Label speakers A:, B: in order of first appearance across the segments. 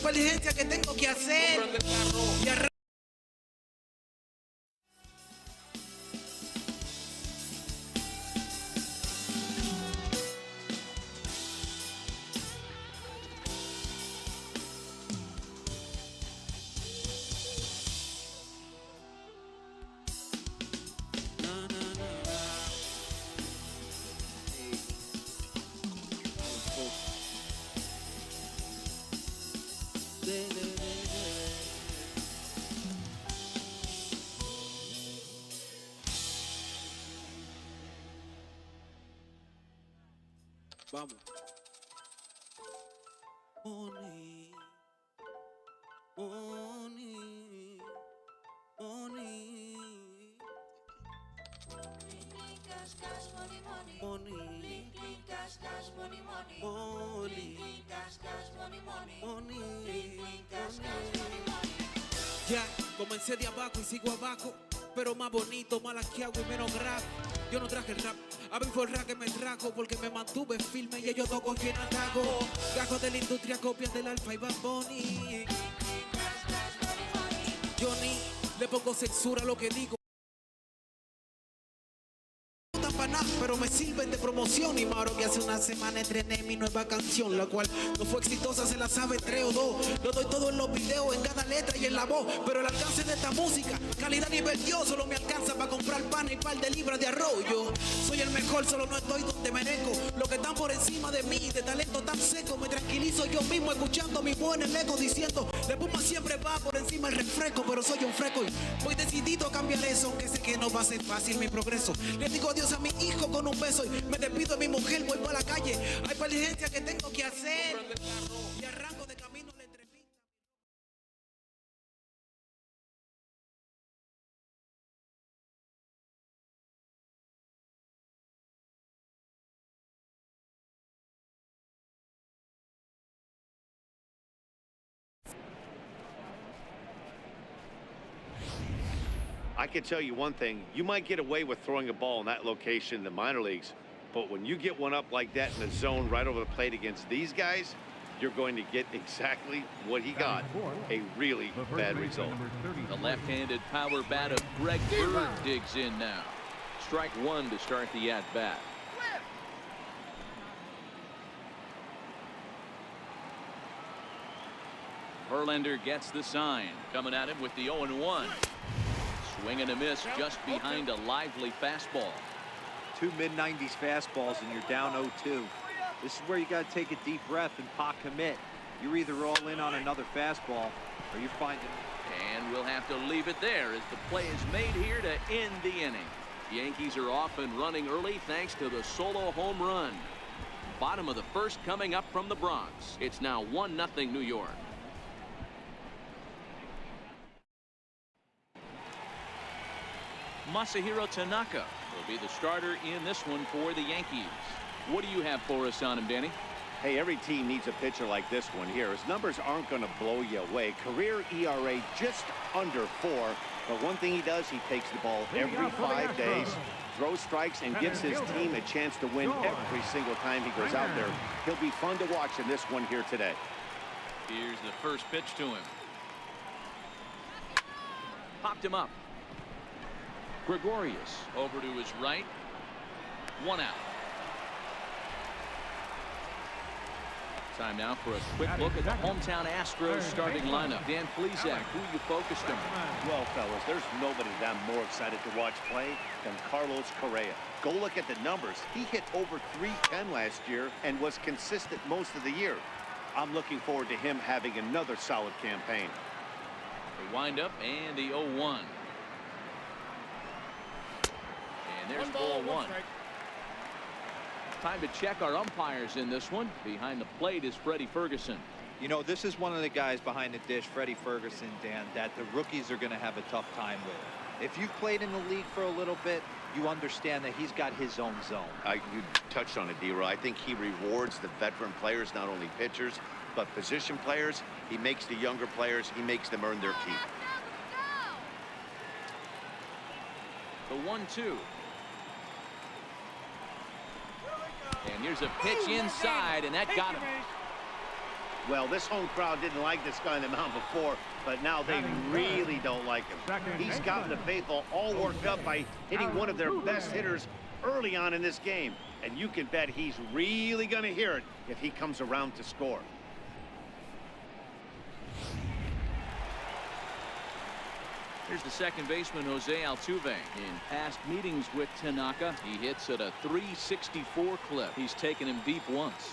A: par de diligencia que tengo que hacer. Y vamos. Money, money, money.
B: Cash, cash, money, money.
A: Money.
B: Cash, cash, money, money.
A: Money.
B: Cash, cash, money, money.
A: Money.
B: Cash, cash, money, money.
A: Ya, comencé de abajo y sigo abajo, pero más bonito, más laqueado y menos grave. Yo no traje el rap, a mí fue el rap que me trajo, porque me mantuve firme y ellos toco quien ataco. Gajos de la industria, copias del Alfa y Bad Bunny. Johnny, le pongo censura a lo que digo. Pero me sirven de promoción. Y Mauro, que hace una semana estrené mi nueva canción, la cual no fue exitosa, se la sabe 3 o 2. Lo doy todo en los videos, en cada letra y en la voz. Pero el alcance de esta música, calidad nivel Dios, solo me alcanza para comprar pan y par de libras de arroz. Yo soy el mejor, solo no estoy donde merezco. Los que están por encima de mí, de talento tan seco, me tranquilizo yo mismo escuchando mi voz en el eco, diciendo: la espuma siempre va por encima del refresco. Pero soy un fresco y voy decidido a cambiar eso, aunque sé que no va a ser fácil mi progreso. Le digo adiós a mi hijo con un beso y me despido de mi mujer, voy para la calle. Hay par de diligencia que tengo que hacer y arranco de camino a la entrevista.
C: I can tell you one thing, you might get away with throwing a ball in that location in the minor leagues, but when you get one up like that in the zone right over the plate against these guys, you're going to get exactly what he got, a really bad result.
D: The left-handed power bat of Greg Bird digs in now. Strike one to start the at-bat. Verlander gets the sign, coming at him with the 0-1. Swing and a miss just behind a lively fastball.
E: 2 mid-90s fastballs and you're down 0-2. This is where you got to take a deep breath and pot commit. You're either all in on another fastball or you're finding.
D: And we'll have to leave it there as the play is made here to end the inning. The Yankees are off and running early thanks to the solo home run. Bottom of the first coming up from the Bronx. It's now 1-0 New York. Masahiro Tanaka will be the starter in this one for the Yankees. What do you have for us on him, Danny?
C: Hey, every team needs a pitcher like this one here. His numbers aren't going to blow you away. Career ERA just under 4. But one thing he does, he takes the ball every 5 days, throws strikes, and gives his team a chance to win every single time he goes out there. He'll be fun to watch in this one here today.
D: Here's the first pitch to him. Popped him up. Gregorius over to his right. 1 out. Time now for a quick look at the hometown Astros starting lineup. Dan Plesac, who you focused on?
C: Well, fellas, there's nobody that I'm more excited to watch play than Carlos Correa. Go look at the numbers. He hit over .310 last year and was consistent most of the year. I'm looking forward to him having another solid campaign.
D: The windup and the 0-1. And there's ball 1. Time to check our umpires in this one. Behind the plate is Freddie Ferguson.
E: You know, this is one of the guys behind the dish, Freddie Ferguson, Dan, that the rookies are going to have a tough time with. If you've played in the league for a little bit, you understand that he's got his own zone.
C: You touched on it, D-Roy. I think he rewards the veteran players, not only pitchers, but position players. He makes the younger players, he makes them earn their keep.
D: The 1-2. And here's a pitch inside, and that got him.
C: Well, this home crowd didn't like this guy on the mound before, but now they really don't like him. He's gotten the faithful all worked up by hitting one of their best hitters early on in this game. And you can bet he's really going to hear it if he comes around to score.
D: Here's the second baseman, Jose Altuve. In past meetings with Tanaka, he hits at a .364 clip. He's taken him deep once.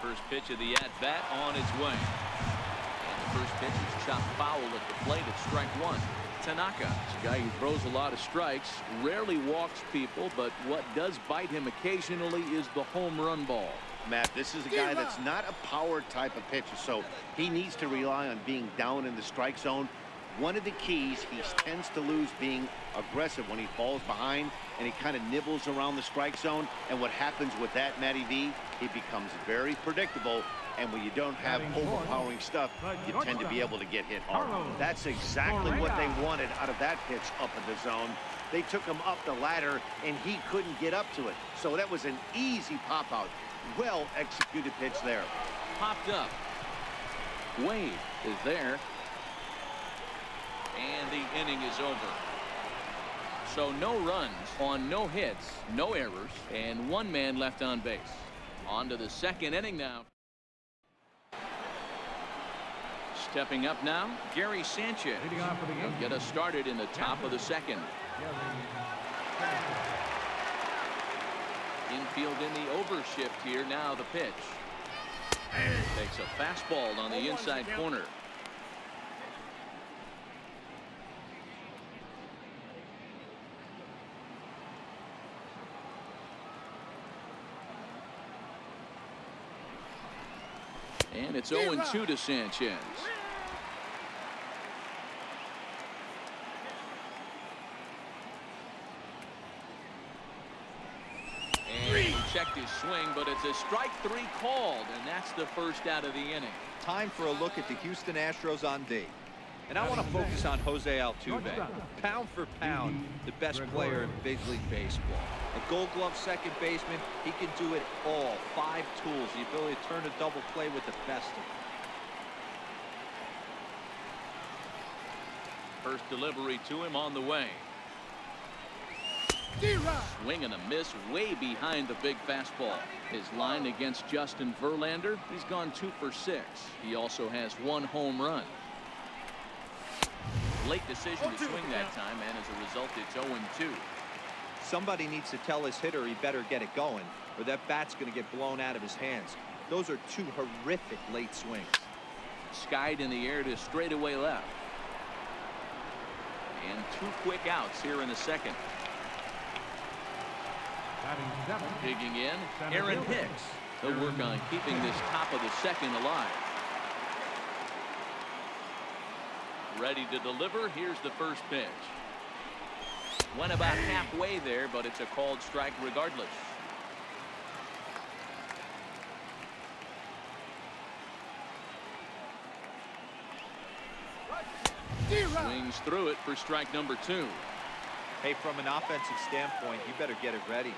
D: First pitch of the at-bat on its way. And the first pitch is chopped foul at the plate at strike one. Tanaka is a guy who throws a lot of strikes, rarely walks people, but what does bite him occasionally is the home run ball.
C: Matt, this is a guy that's not a power type of pitcher, so he needs to rely on being down in the strike zone. One of the keys, he tends to lose being aggressive when he falls behind and he kind of nibbles around the strike zone. And what happens with that, Matty V, he becomes very predictable. And when you don't have overpowering stuff, you tend to be able to get hit hard. That's exactly what they wanted out of that pitch up in the zone. They took him up the ladder and he couldn't get up to it. So that was an easy pop out. Well executed pitch there.
D: Popped up. Wade is there. And the inning is over. So no runs on no hits, no errors, and one man left on base. On to the second inning now. Stepping up now, Gary Sanchez. He'll get us started in the top of the second. Infield in the overshift here. Now the pitch. Takes a fastball on the inside corner. And it's 0-2 to Sanchez. And he checked his swing, but it's a strike three called, and that's the first out of the inning.
E: Time for a look at the Houston Astros on D. And I want to focus on Jose Altuve. Pound for pound, the best player in Big League Baseball. A Gold Glove second baseman, he can do it all. 5 tools, the ability to turn a double play with the best of them.
D: First delivery to him on the way. Swing and a miss way behind the big fastball. His line against Justin Verlander, he's gone 2 for 6. He also has 1 home run. Late decision to swing that time, and as a result, it's 0-2.
E: Somebody needs to tell his hitter he better get it going, or that bat's going to get blown out of his hands. Those are 2 horrific late swings.
D: Skied in the air to straightaway left. And 2 quick outs here in the second. Digging in, Aaron Hicks. He'll work on keeping this top of the second alive. Ready to deliver. Here's the first pitch. Went about halfway there, but it's a called strike regardless. Swings through it for strike number 2.
E: Hey, from an offensive standpoint, you better get it ready.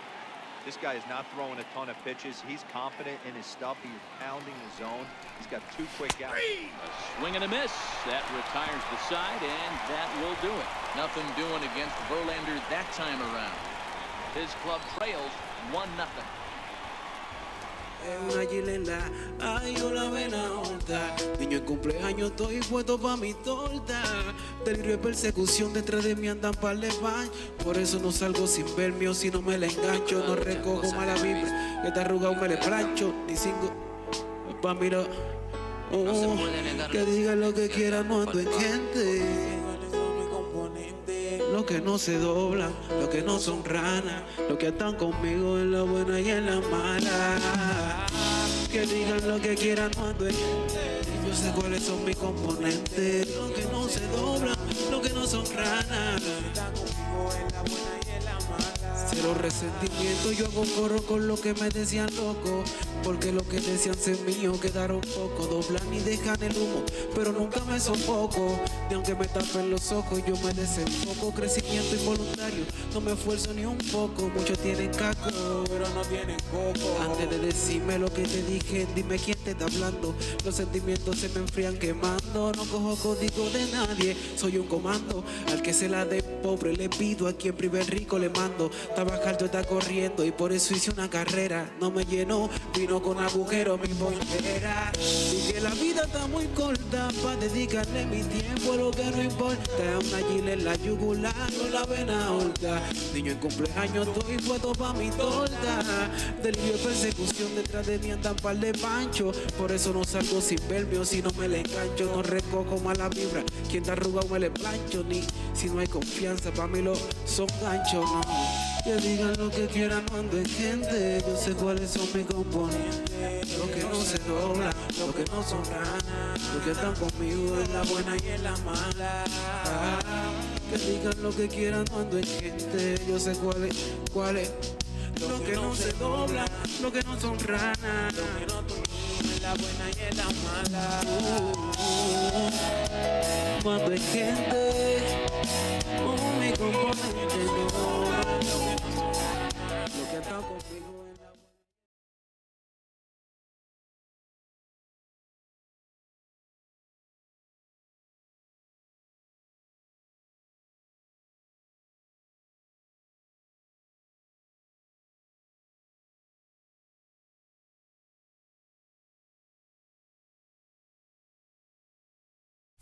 E: This guy is not throwing a ton of pitches. He's confident in his stuff. He's pounding the zone. He's got 2 quick outs.
D: A swing and a miss. That retires the side, and that will do it. Nothing doing against Verlander that time around. His club trails 1-0.
A: Una chilena, hay una vena alta. Niño en cumpleaños estoy puesto pa' mi torta. Delirio de persecución detrás de mí andan par de baños. Por eso no salgo sin verme o si no me la engancho. No recojo mala vibra, que está arrugado me le plancho. Ni cinco, pa' mirar. Que digan lo que quieran, no ando en gente. Los que no se doblan, los que no son ranas, los que están conmigo en la buena y en la mala. Que digan lo que quieran, no ando en gente. Yo sé cuáles son mis componentes. Los que no se doblan, los que no son ranas, los que están conmigo en la buena y en la mala. Cero resentimiento, yo hago coro con lo que me decían loco. Porque lo que decían ser mío quedaron poco, doblan y dejan el humo, pero nunca me sofoco. Ni aunque me tapen los ojos, yo me desenfoco. Crecimiento involuntario, no me esfuerzo ni un poco. Muchos tienen caco, pero no tienen coco. Antes de decirme lo que te dije, dime quién te está hablando. Los sentimientos se me enfrían quemando. No cojo código de nadie, soy un comando. Al que se la dé pobre le pido, a quien prive el rico le mando. Trabajar yo está corriendo y por eso hice una carrera. No me llenó, vino con agujero mi bombera. Y que la vida está muy corta para dedicarle mi tiempo a lo que no importa. Una gila en la yugular con la vena alta. Niño en cumpleaños estoy puesto pa' mi torta. Delirio de persecución, detrás de mí andan par de pancho. Por eso no salgo sin verme o si no me le engancho. No recojo mala vibra, quien te arruga me le plancho. Ni si no hay confianza, pa' mí lo son ganchos, no. Que digan lo que quieran, no ando en gente. Yo sé cuáles son mis componentes. Los que no se doblan, los que no son ranas. Los que están conmigo en la buena y en la mala. Que digan lo que quieran, no ando en gente. Yo sé cuáles. Los que no se doblan, los que no son ranas. Los que no conmigo en la buena y en la mala. No ando en gente. Mi componente no. Lo que está conmigo en la...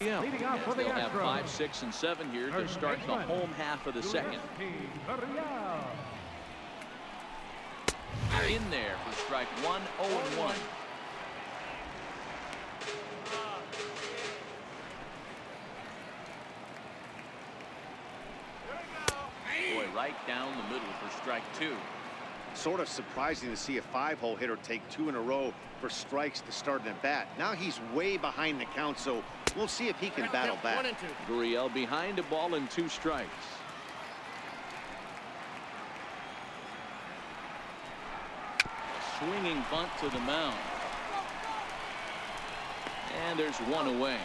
D: Yeah, they'll have 5, 6, and 7 here to start the home half of the second. In there for strike 1, 0-1. Boy, right down the middle for strike 2.
C: Sort of surprising to see a 5-hole hitter take 2 in a row for strikes to start an at bat. Now he's way behind the count, so we'll see if he can battle back.
D: Gurriel behind a ball and 2 strikes. Swinging bunt to the mound. And there's 1 away.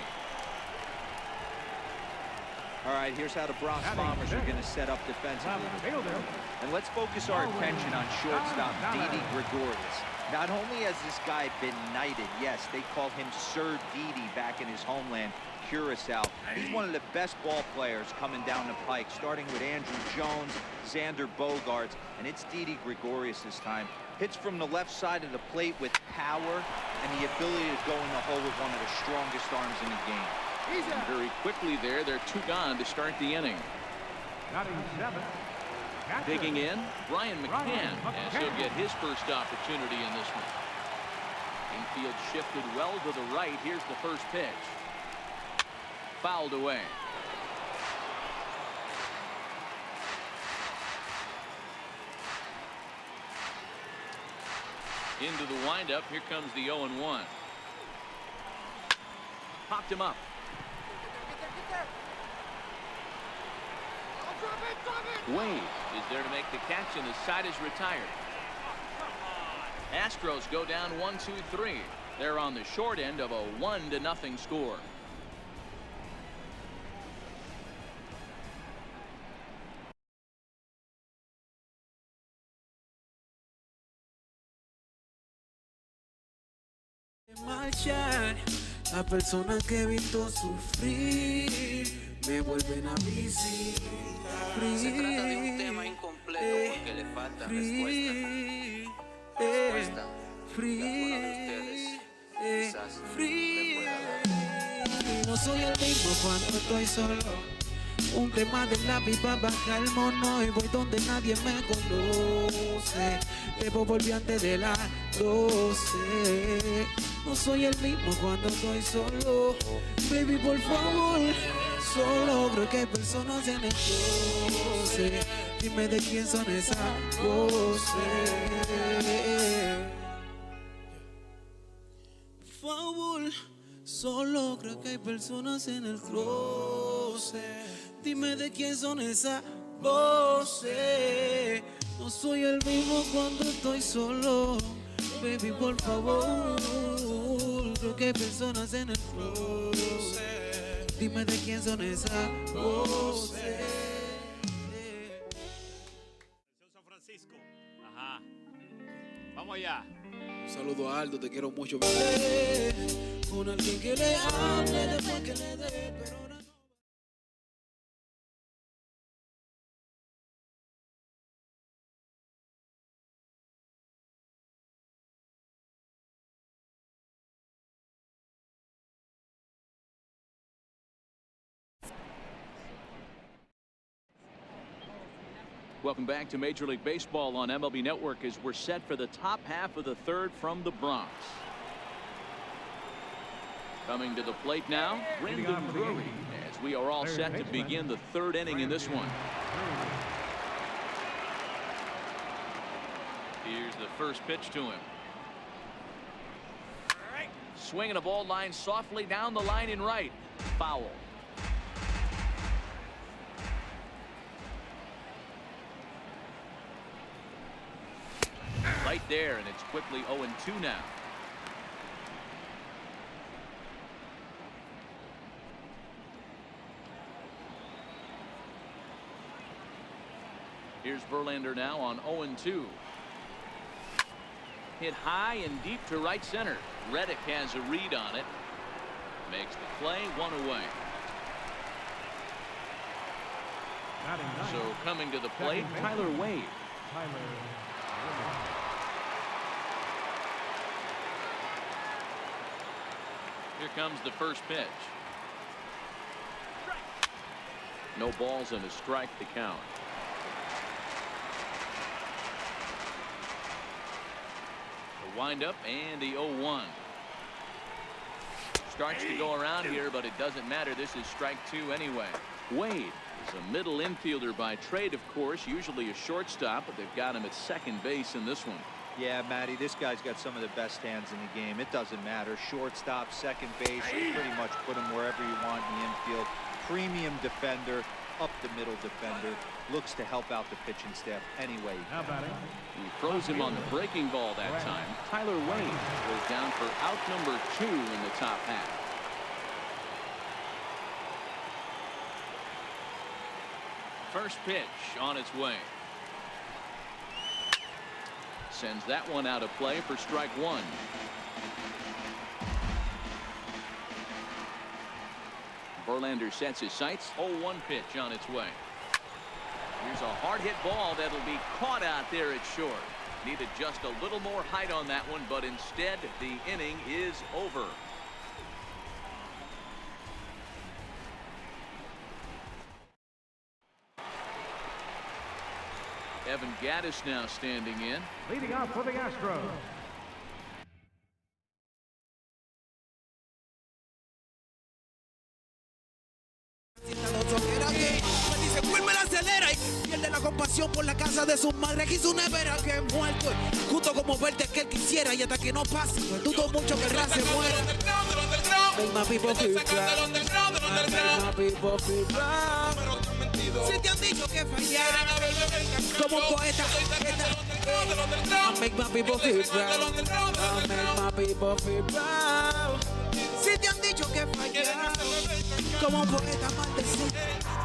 E: All right, here's how the Bronx Bombers are going to set up defensively. And let's focus our attention on shortstop Didi Gregorius. Not only has this guy been knighted, yes, they called him Sir Didi back in his homeland, Curacao. He's one of the best ball players coming down the pike, starting with Andrew Jones, Xander Bogaerts, and it's Didi Gregorius this time. Hits from the left side of the plate with power and the ability to go in the hole with one of the strongest arms in the game.
D: And very quickly there, they're 2 gone to start the inning. Digging in, Brian McCann, as he'll get his first opportunity in this one. Infield shifted well to the right. Here's the first pitch. Fouled away. Into the windup. Here comes the 0-1. Popped him up. Wade is there to make the catch, and the side is retired. Astros go down 1-2-3. They're on the short end of a 1-0 score.
A: Marchar a personas que he visto sufrir me vuelven a visitar.
F: Se trata de un tema incompleto porque le falta respuesta. Respuesta que alguno de ustedes quizás me pueda dar.
A: No soy el mismo cuando estoy solo. Un tema de lápiz para bajar el mono y voy donde nadie me conoce. Debo volver antes de las 12. No soy el mismo cuando estoy solo. Baby, por favor, solo creo que hay personas en el closet. Dime de quién son esas voces. Por favor, solo creo que hay personas en el closet. Dime de quién son esas voces. No soy el mismo cuando estoy solo. Baby, por favor, creo que hay personas en el flow. Dime de quién son esas voces.
G: San Francisco. Ajá. Vamos allá.
A: Un saludo a Aldo, te quiero mucho. Con alguien que le hable después que le dé, pero ahora no.
D: Welcome back to Major League Baseball on MLB Network as we're set for the top half of the third from the Bronx. Coming to the plate now, Brendan Drury, as we are all set to begin the third inning in this one. Here's the first pitch to him. Swinging a ball line softly down the line in right. Foul. Right there, and it's quickly 0-2 now. Here's Verlander now on 0-2. Hit high and deep to right center. Reddick has a read on it. Makes the play, one away. So coming to the plate, Tyler Wade. Here comes the first pitch. No balls and a strike to count. The windup and the 0-1. Starts to go around here, but it doesn't matter. This is strike two anyway. Wade is a middle infielder by trade, of course, usually a shortstop, but they've got him at second base in this one.
E: Yeah, Matty, this guy's got some of the best hands in the game. It doesn't matter. Shortstop, second base, you pretty much put him wherever you want in the infield. Premium defender, up the middle defender. Looks to help out the pitching staff any way he can.
D: He throws him on the breaking ball that time. Tyler Wade goes down for out number 2 in the top half. First pitch on its way. Sends that one out of play for strike one. Verlander sets his sights. 0-1 pitch on its way. Here's a hard hit ball that'll be caught out there at short. Needed just a little more height on that one, but instead the inning is over. Evan Gattis now standing in.
H: Leading off for the Astros.
A: Me dice, Wilmer acelera y pierde la compasión por la casa de su madre. Quiso una vera que es muerto. Justo como verte que él quisiera y hasta que no pase. Pues dudo mucho que el rap se muera. Make my people feel proud. Make my people feel proud. Si te han dicho que fallara como un poeta, I make my people feel proud. I make my people feel proud. Si te han dicho que fallara como un poeta maldecido.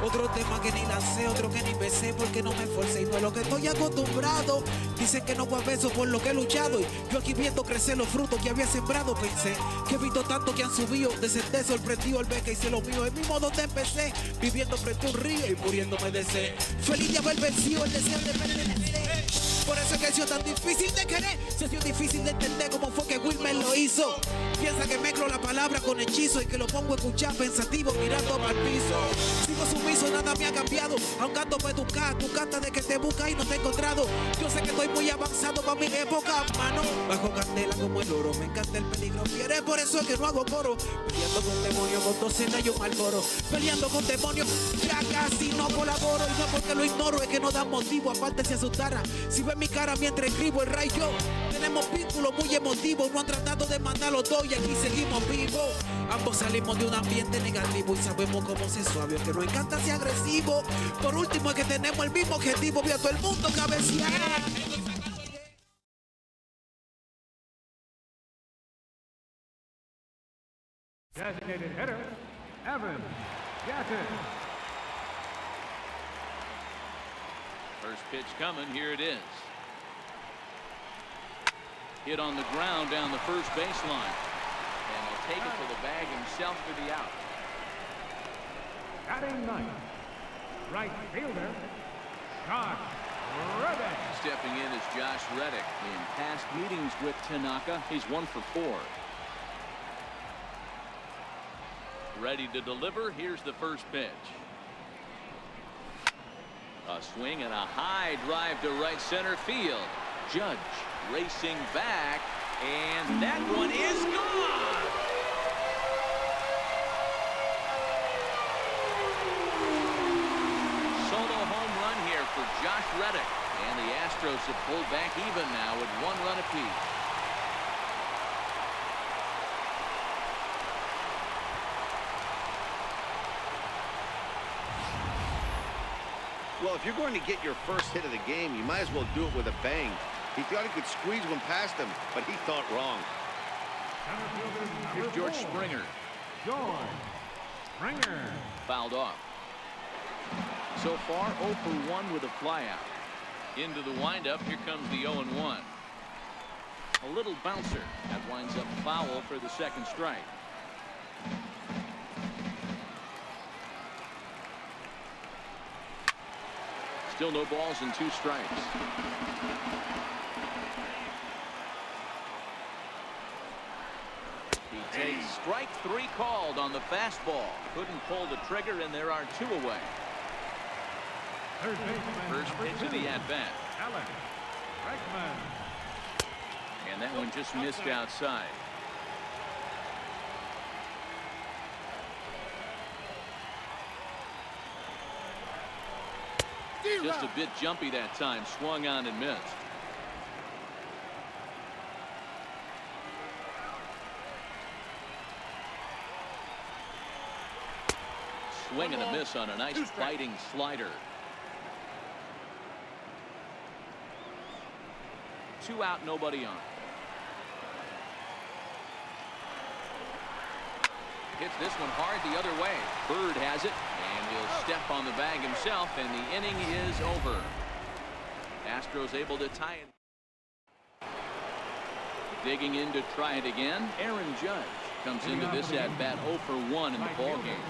A: Otro tema que ni lancé, otro que ni besé porque no me esforcé y no es lo que estoy acostumbrado. Dicen que no fue beso por lo que he luchado y yo aquí viendo crecer los frutos que había sembrado. Pensé que he visto tanto que han subido, descendé sorprendido al ver que hice lo mío, el mismo donde empecé, viviendo frente a un río y muriéndome de sed. Feliz de haber vencido el deseo de pertenecer. Por eso es que ha sido tan difícil de querer, se ha sido difícil de entender cómo fue que Wilmer lo hizo. Piensa que mezclo la palabra con hechizo y que lo pongo a escuchar pensativo mirando para el piso. Sigo sumiso, nada me ha cambiado, aunque ando para educar, tú cantas de que te busca y no te he encontrado. Yo sé que estoy muy avanzado para mi época, mano. Bajo candela como el oro, me encanta el peligro, fiere, por eso es que no hago coro. Peleando con demonios, con docena y un malboro. Peleando con demonios, ya casi no colaboro. Y no porque lo ignoro, es que no da motivo, aparte se asustara. Si ven mi cara mientras escribo el rayo, tenemos vínculos muy emotivos, no han tratado de mandarlo todo y aquí seguimos vivos. Ambos salimos de un ambiente negativo y sabemos cómo ser suave, que nos encanta ser agresivo. Por último es que tenemos el mismo objetivo, vi a todo el mundo cabecear.
H: Designated hitter, Evan Gatton.
D: First pitch coming. Here it is. Hit on the ground down the first baseline. And he'll take it to the bag himself for the out.
H: Batting ninth, right fielder, Josh Reddick.
D: Stepping in is Josh Reddick. In past meetings with Tanaka, he's 1 for 4. Ready to deliver. Here's the first pitch. A swing and a high drive to right center field. Judge racing back, and that one is gone. Solo home run here for Josh Reddick, and the Astros have pulled back even now with 1 run apiece.
C: Well, if you're going to get your first hit of the game, you might as well do it with a bang. He thought he could squeeze one past him, but he thought wrong.
D: Here's George Springer.
H: George Springer.
D: Fouled off. So far, 0 for 1 with a flyout. Into the windup, here comes the 0-1. A little bouncer. That winds up foul for the second strike. Still no balls and 2 strikes. He takes strike 3 called on the fastball. Couldn't pull the trigger, and there are 2 away.
H: Third baseman,
D: First pitch of the at-bat.
H: Alex Bregman.
D: And that one just missed outside. Just a bit jumpy that time. Swung on and missed. Swing and a miss on a nice biting slider. 2 out, nobody on. Hits this one hard the other way. Bird has it, and he'll step on the bag himself, and the inning is over. Astros able to tie it. Digging in to try it again. Aaron Judge comes into this at bat 0 for 1 in the ball game.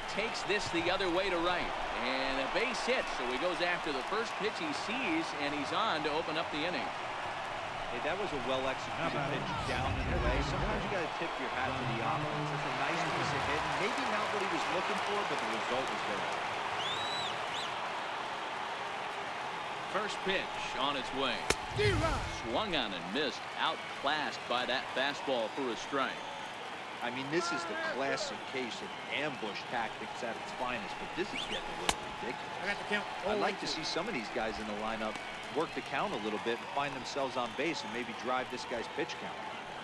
D: Takes this the other way to right, and a base hit, so he goes after the first pitch he sees, and he's on to open up the inning.
E: Hey, that was a well-executed pitch down and away. Sometimes you got to tip your hat to the offense. It's a nice piece of hit. Maybe not what he was looking for, but the result was there.
D: First pitch on its way. Swung on and missed. Outclassed by that fastball for a strike.
E: I mean, this is the classic case of ambush tactics at its finest, but this is getting a little ridiculous. I'd like to see some of these guys in the lineup work the count a little bit and find themselves on base and maybe drive this guy's pitch count.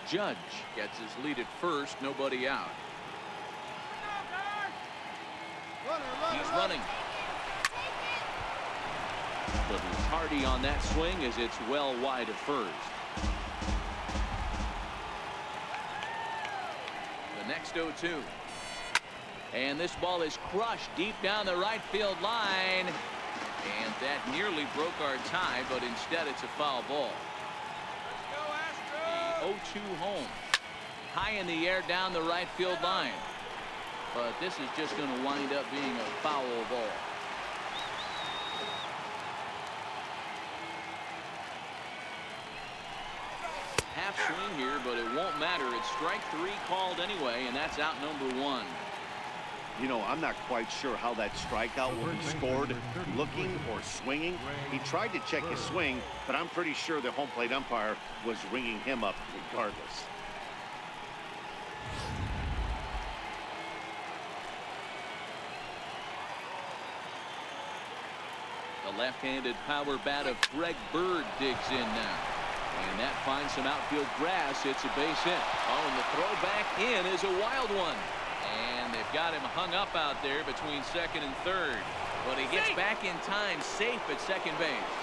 D: Judge gets his lead at first, nobody out. He's running. But he's hardy on that swing as it's well wide of first. The next 0-2. And this ball is crushed deep down the right field line. And that nearly broke our tie, but instead it's a foul ball. The 0-2 home. High in the air down the right field line. But this is just going to wind up being a foul ball. Half swing here, but it won't matter. It's strike 3 called anyway, and that's out number 1.
C: You know, I'm not quite sure how that strikeout will be scored, looking or swinging. He tried to check his swing, but I'm pretty sure the home plate umpire was ringing him up regardless.
D: The left-handed power bat of Greg Bird digs in now. And that finds some outfield grass. It's a base hit. Oh, and the throw back in is a wild one. And they've got him hung up out there between second and third. But he gets back in time, safe at second base.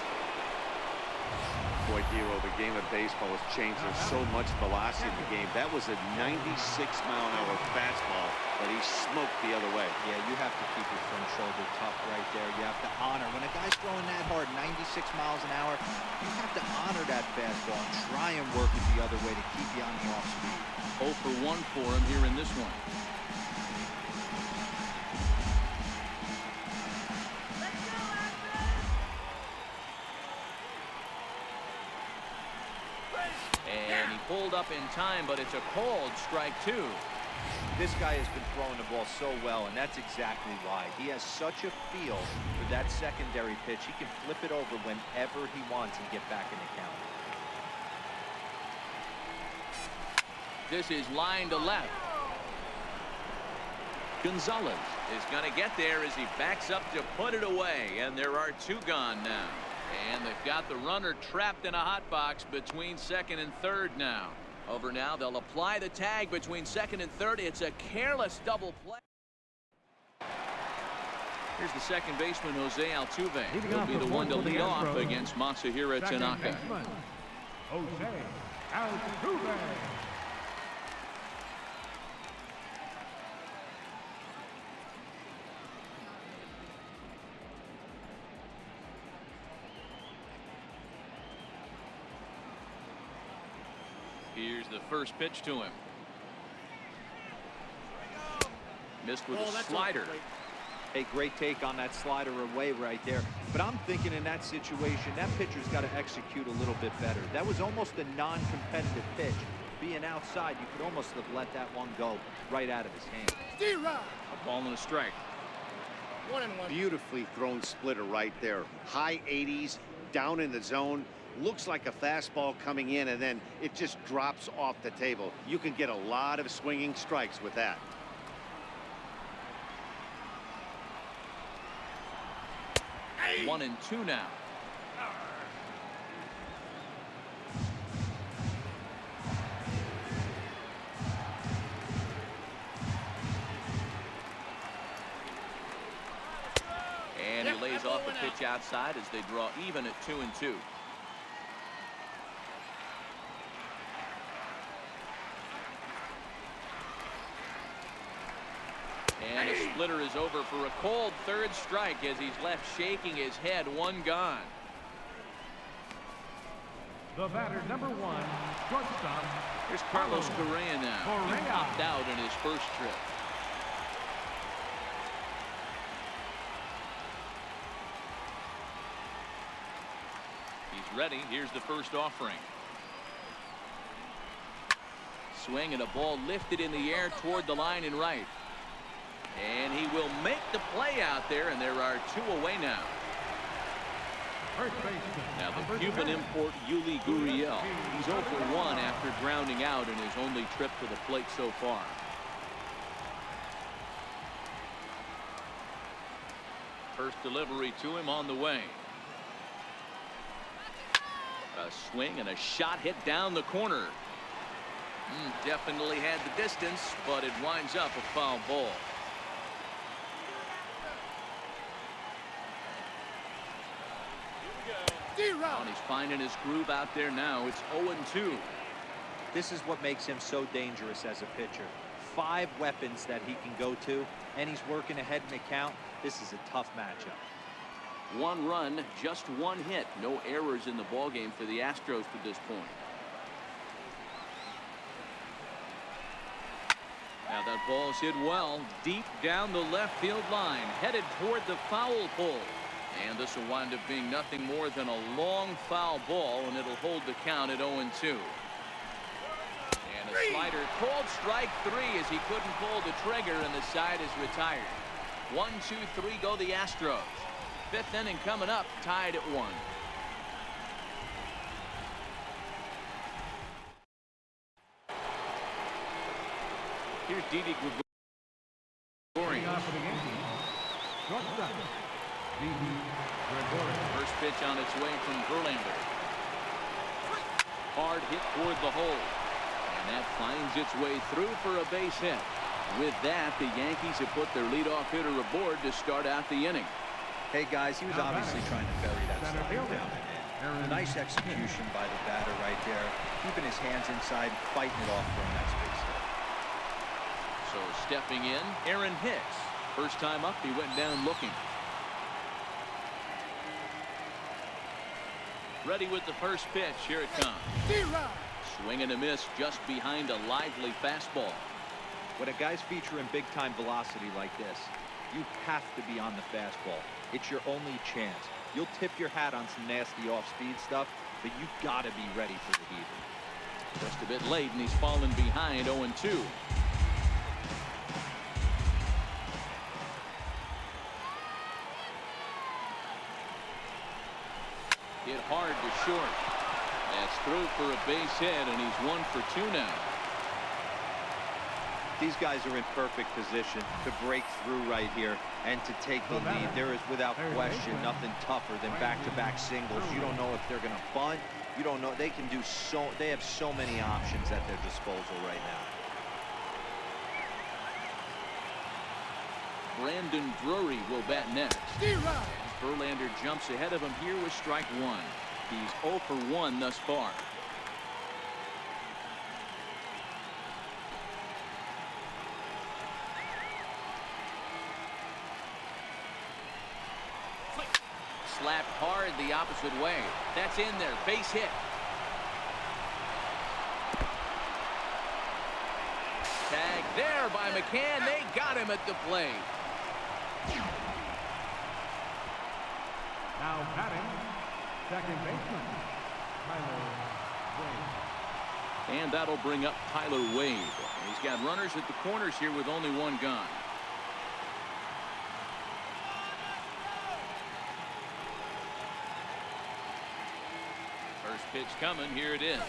C: Boy, Hero, the game of baseball has changed. There's so much velocity in the game. That was a 96-mile-an-hour fastball that he smoked the other way.
E: Yeah, you have to keep your front shoulder tough right there. You have to honor. When a guy's throwing that hard, 96 miles an hour, you have to honor that fastball and try and work it the other way to keep you on the off speed.
D: 0 for 1 for him here in this one. And he pulled up in time, but it's a called strike 2.
E: This guy has been throwing the ball so well, and that's exactly why. He has such a feel for that secondary pitch. He can flip it over whenever he wants and get back in the count.
D: This is line to left. Gonzalez is going to get there as he backs up to put it away, and there are 2 gone now. And they've got the runner trapped in a hot box between second and third now. Over now, they'll apply the tag between second and third. It's a careless double play. Here's the second baseman, Jose Altuve. He'll be the one to lead off against Masahiro Tanaka.
H: Jose Altuve.
D: Here's the first pitch to him. Missed with a slider.
E: A great take on that slider away right there. But I'm thinking in that situation, that pitcher's got to execute a little bit better. That was almost a non-competitive pitch. Being outside, you could almost have let that one go right out of his hand.
D: A ball and a strike.
B: 1-1.
C: Beautifully thrown splitter right there. High 80s, down in the zone. Looks like a fastball coming in, and then it just drops off the table. You can get a lot of swinging strikes with that.
D: Hey. 1-2 now. And he lays off the pitch outside as they draw even at 2-2. And a splitter is over for a cold third strike as he's left shaking his head. 1 gone.
H: The batter, number 1, shortstop.
D: Here's Carlos Correa now. He popped out in his first trip. He's ready. Here's the first offering. Swing and a ball lifted in the air toward the line and right. And he will make the play out there, and there are 2 away now. Now the Cuban import Yuli Gurriel. He's 0 for 1 after grounding out in his only trip to the plate so far. First delivery to him on the way. A swing and a shot hit down the corner. Definitely had the distance, but it winds up a foul ball. And he's finding his groove out there now. It's 0-2.
E: This is what makes him so dangerous as a pitcher. 5 weapons that he can go to, and he's working ahead in the count. This is a tough matchup.
D: 1 run, just 1 hit. No errors in the ballgame for the Astros to this point. Now that ball's hit well, deep down the left field line, headed toward the foul pole. And this will wind up being nothing more than a long foul ball, and it'll hold the count at 0-2. And a slider called strike 3 as he couldn't pull the trigger, and the side is retired. 1, 2, 3 go the Astros. 5th inning coming up, tied at 1. Here's Didi Gregorius. First pitch on its way from Verlander. Hard hit toward the hole. And that finds its way through for a base hit. With that, the Yankees have put their leadoff hitter aboard to start out the inning.
E: Hey, guys, he was obviously trying to bury that slider down the end. A nice execution by the batter right there, keeping his hands inside, fighting it off for a nice base hit.
D: So stepping in, Aaron Hicks. First time up, he went down looking. Ready with the first pitch. Here it comes. Swing and a miss just behind a lively fastball.
E: When a guy's featuring big-time velocity like this, you have to be on the fastball. It's your only chance. You'll tip your hat on some nasty off-speed stuff, but you gotta be ready for the heater.
D: Just a bit late, and he's fallen behind 0-2. Hit hard to short. That's through for a base hit, and he's 1 for 2 now.
E: These guys are in perfect position to break through right here and to take the lead. There is, without question, nothing tougher than back-to-back singles. You don't know if they're going to bunt. You don't know. They can do so. They have so many options at their disposal right now.
D: Brandon Drury will bat next. Verlander jumps ahead of him here with strike 1. He's 0 for 1 thus far. Slapped hard the opposite way. That's in there. Base hit. Tag there by McCann. They got him at the plate.
H: Now batting, second baseman, Tyler Wade.
D: And that'll bring up Tyler Wade. He's got runners at the corners here with only 1 gone. First pitch coming. Here it is.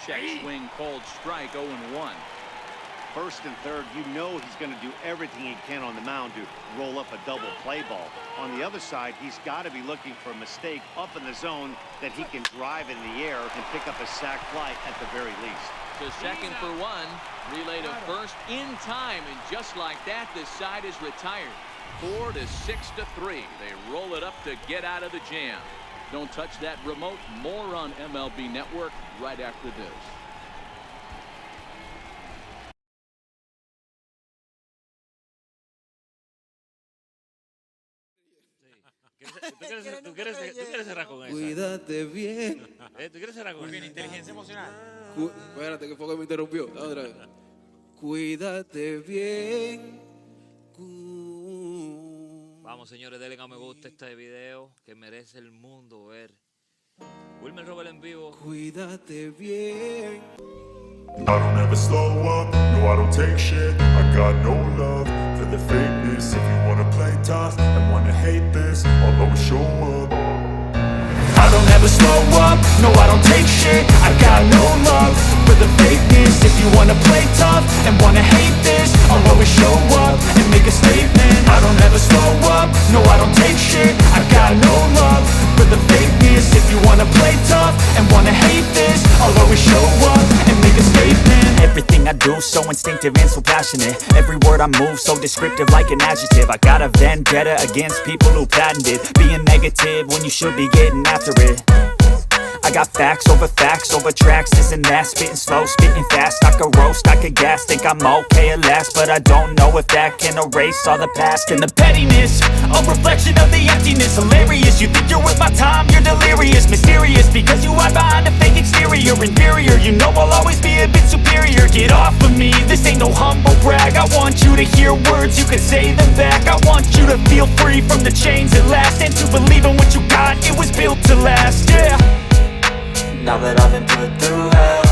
D: Check swing called strike. 0-1.
C: First and third, you know he's going to do everything he can on the mound to roll up a double play ball. On the other side, he's got to be looking for a mistake up in the zone that he can drive in the air and pick up a sac fly at the very least.
D: To second for 1. Relay to first in time, and just like that, this side is retired. 4 to 6 to 3. They roll it up to get out of the jam. Don't touch that remote. More on MLB Network right after this.
G: ¿Tú quieres cerrar con eso?
A: Cuídate bien.
G: ¿Tú quieres cerrar con eso? Inteligencia emocional.
A: Espérate, que fue que me interrumpió. Otra vez. Cuídate bien.
I: Vamos, señores, denle a me gusta este video que merece el mundo ver. Wilmer Robert en vivo.
A: Cuídate bien.
J: I don't ever slow up, no I don't take shit. I got no love for the fakeness. If you wanna play tough and wanna hate this, I'll always show up. I don't ever slow up, no I don't take shit. I got no love for the fakeness. If you wanna play tough and wanna hate this, I'll always show up and make a statement. I don't ever slow up, no I don't take shit. I got no love for the fakeness. If you wanna play tough and wanna hate this, I'll always show up and make a statement.
K: Everything I do so instinctive and so passionate. Every word I move so descriptive like an adjective. I got a vendetta against people who patented being negative when you should be getting after it. I got facts over tracks, this and that. Spitting slow, spitting fast. I could roast, I could gas. Think I'm okay at last, but I don't know if that can erase all the past. And the pettiness, a reflection of the emptiness. Hilarious, you think you're worth my time, you're delirious. Mysterious, because you hide behind a fake exterior. Inferior, you know I'll always be a bit superior. Get off of me, this ain't no humble brag. I want you to hear words, you can say them back. I want you to feel free from the chains at last, and to believe in what you got, it was built to last, yeah.
L: Now that I've been put through hell,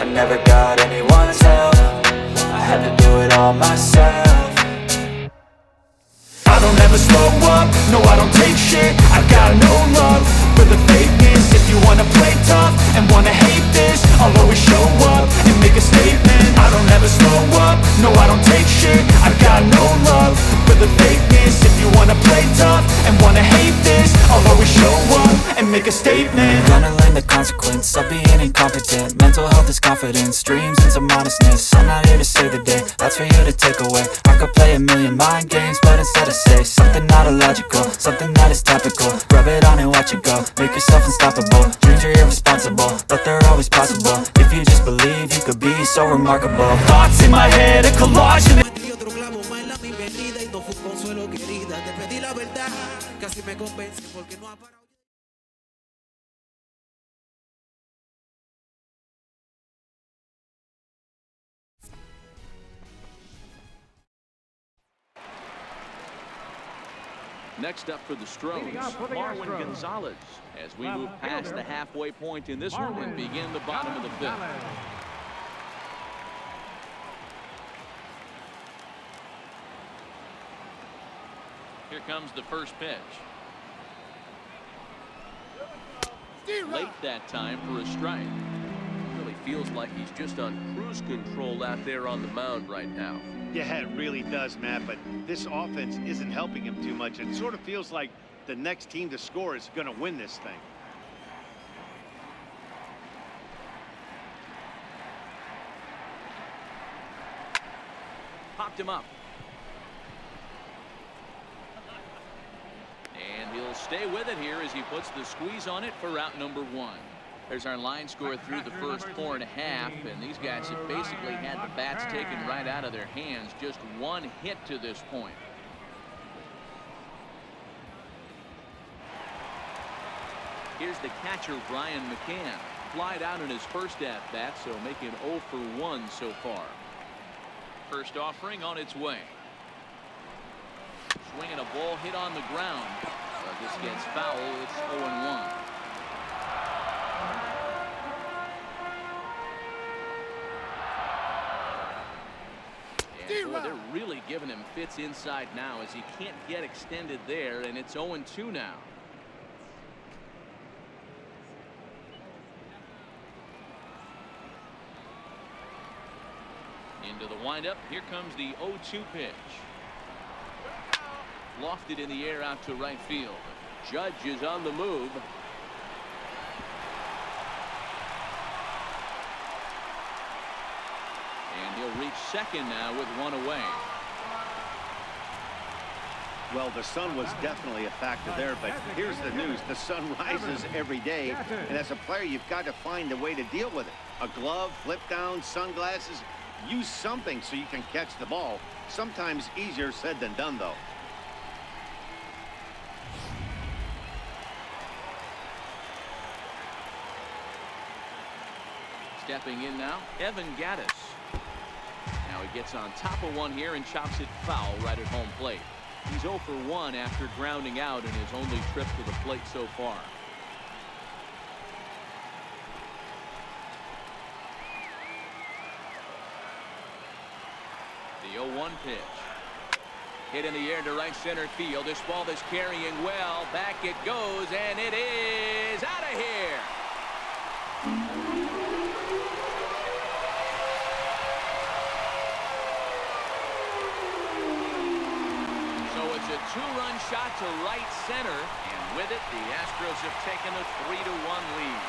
L: I never got anyone's help. I had to do it all myself.
J: I don't ever slow up, no I don't take shit. I got no love for the fakeness. If you wanna play tough and wanna hate this, I'll always show up and make a statement. I don't ever slow up, no I don't take shit. I got no love for the fakeness. If you wanna play tough and wanna hate this, I'll always show up and
K: make a statement. Gonna learn the consequence of being incompetent. Mental health is confidence, dreams and some honestness. I'm not here to save the day, that's for you to take away. I could play a million mind games, but instead I say something not illogical, something that is topical. Rub it on and watch it go, make yourself unstoppable. Dreams are irresponsible, but they're always possible. If you just believe, you could be so remarkable. Thoughts in my head, a collage of
A: Y otro clavo más en la misma herida y no fue un consuelo, querida. Te pedí la verdad, casi me convence porque no ha parado.
D: Next up for the Stros, Marwin Gonzalez, as we move past the halfway point in this one and begin the bottom of the fifth. Here comes the first pitch. Late that time for a strike. Really feels like he's just on cruise control out there on the mound right now.
C: Yeah, it really does, Matt, but this offense isn't helping him too much. It sort of feels like the next team to score is going to win this thing.
D: Popped him up. And he'll stay with it here as he puts the squeeze on it for out number one. There's our line score through the first 4.5, and these guys have basically had the bats taken right out of their hands. Just one hit to this point. Here's the catcher, Brian McCann. Flied out in his first at-bat, so making 0 for 1 so far. First offering on its way. Swinging a ball hit on the ground. But this gets foul. It's 0-1. And boy, they're really giving him fits inside now as he can't get extended there, and it's 0-2 now. Into the windup. Here comes the 0-2 pitch. Lofted in the air out to right field. Judge is on the move. And he'll reach second now with one away.
C: Well, the sun was definitely a factor there, but here's the news. The sun rises every day, and as a player, you've got to find a way to deal with it. A glove, flip down, sunglasses. Use something so you can catch the ball. Sometimes easier said than done, though.
D: Stepping in now, Evan Gattis. Now he gets on top of one here and chops it foul right at home plate. He's 0 for 1 after grounding out in his only trip to the plate so far. The 0-1 pitch. Hit in the air to right center field. This ball is carrying well. Back it goes, and it is out of here. So it's a 2-run shot to right center, and with it, the Astros have taken a 3-1 lead.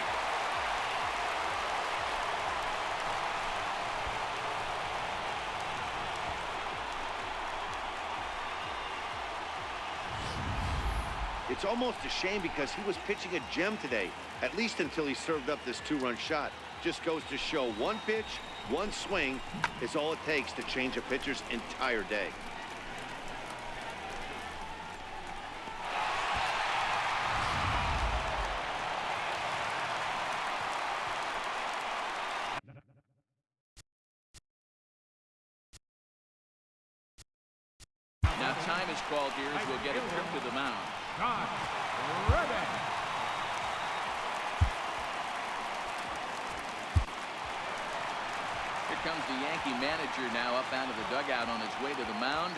C: It's almost a shame because he was pitching a gem today, at least until he served up this 2-run shot. Just goes to show one pitch, one swing is all it takes to change a pitcher's entire day.
D: Now time is called here as we'll get a trip to the mound. Here comes the Yankee manager now up out of the dugout on his way to the mound.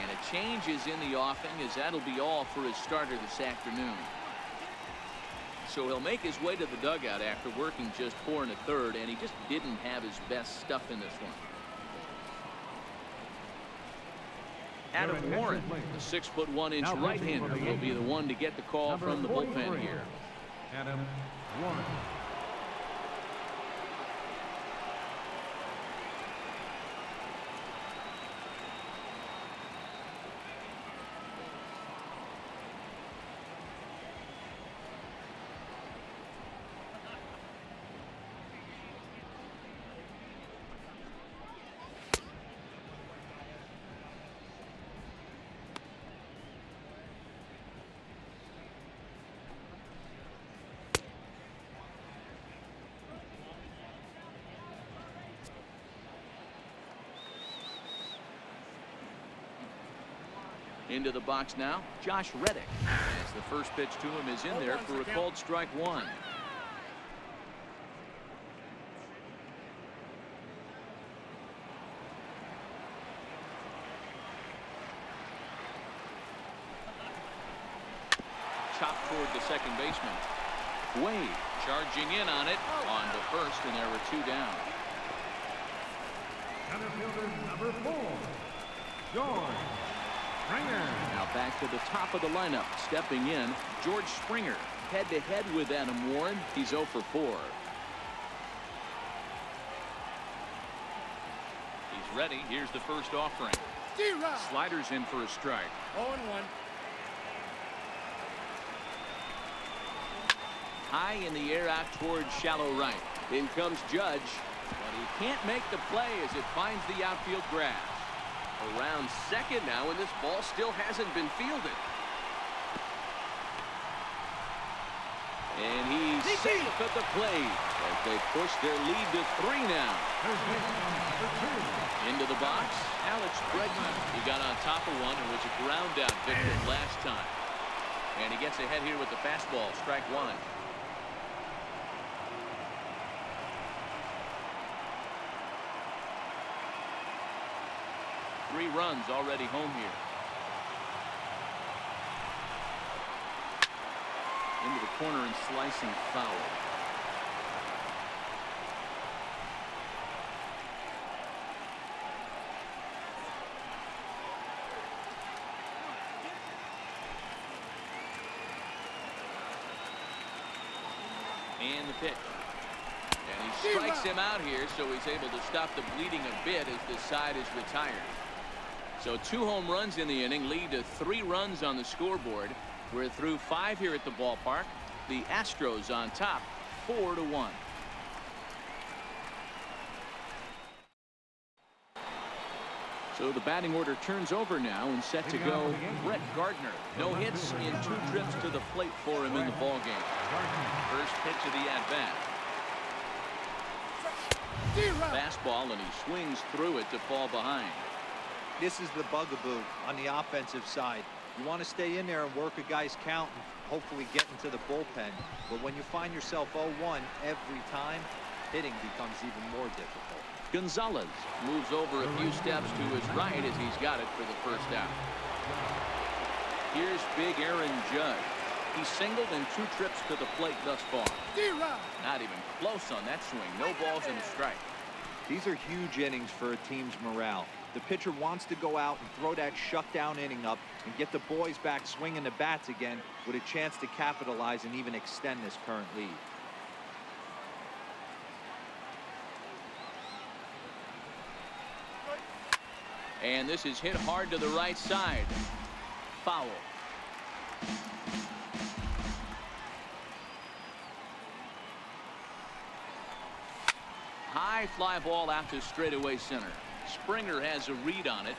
D: And a change is in the offing as that'll be all for his starter this afternoon. So he'll make his way to the dugout after working just 4 1/3, and he just didn't have his best stuff in this one. Adam Warren, the 6'1" right-hander, will be the one to get the call from the bullpen here.
H: Adam Warren.
D: Into the box now, Josh Reddick. As the first pitch to him is in there for a called strike one. Chopped toward the second baseman. Wade charging in on it, on to first, and there were two down.
H: Center fielder number 4, George Springer.
D: Now back to the top of the lineup. Stepping in, George Springer. Head-to-head with Adam Warren. He's 0 for 4. He's ready. Here's the first offering. Sliders in for a strike.
B: 0-1.
D: High in the air out towards shallow right. In comes Judge. But he can't make the play as it finds the outfield grass. Around second now, and this ball still hasn't been fielded. And he's safe at the plate as they push their lead to 3 now. Into the box, Alex Bregman. He got on top of one and was a ground out victim last time. And he gets ahead here with the fastball, strike one. Three runs already home here. Into the corner and slicing foul. And the pitch. And he strikes him out here, so he's able to stop the bleeding a bit as this side is retired. So 2 home runs in the inning lead to 3 runs on the scoreboard. We're through 5 here at the ballpark. The Astros on top, 4-1. So the batting order turns over now and set to go. Brett Gardner. No hits in 2 trips to the plate for him in the ballgame. First pitch of the at-bat. Fastball, and he swings through it to fall behind.
E: This is the bugaboo on the offensive side. You want to stay in there and work a guy's count and hopefully get into the bullpen. But when you find yourself 0-1 every time, hitting becomes even more difficult.
D: Gonzalez moves over a few steps to his right as he's got it for the first out. Here's big Aaron Judge. He's singled in 2 trips to the plate thus far. Not even close on that swing. No balls and a strike.
E: These are huge innings for a team's morale. The pitcher wants to go out and throw that shutdown inning up and get the boys back swinging the bats again with a chance to capitalize and even extend this current lead.
D: And this is hit hard to the right side. Foul. High fly ball out to straightaway center. Springer has a read on it.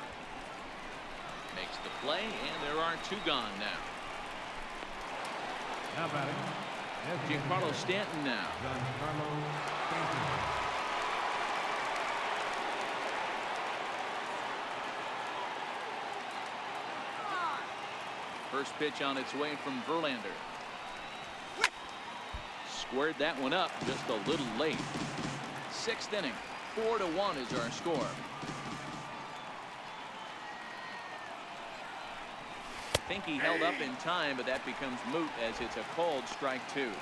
D: Makes the play, and there are 2 gone now.
H: Now batting,
D: Giancarlo Stanton now. First pitch on its way from Verlander. Squared that one up just a little late. 6th inning. 4-1 is our score. I think he held up in time, but that becomes moot as it's a called strike 2.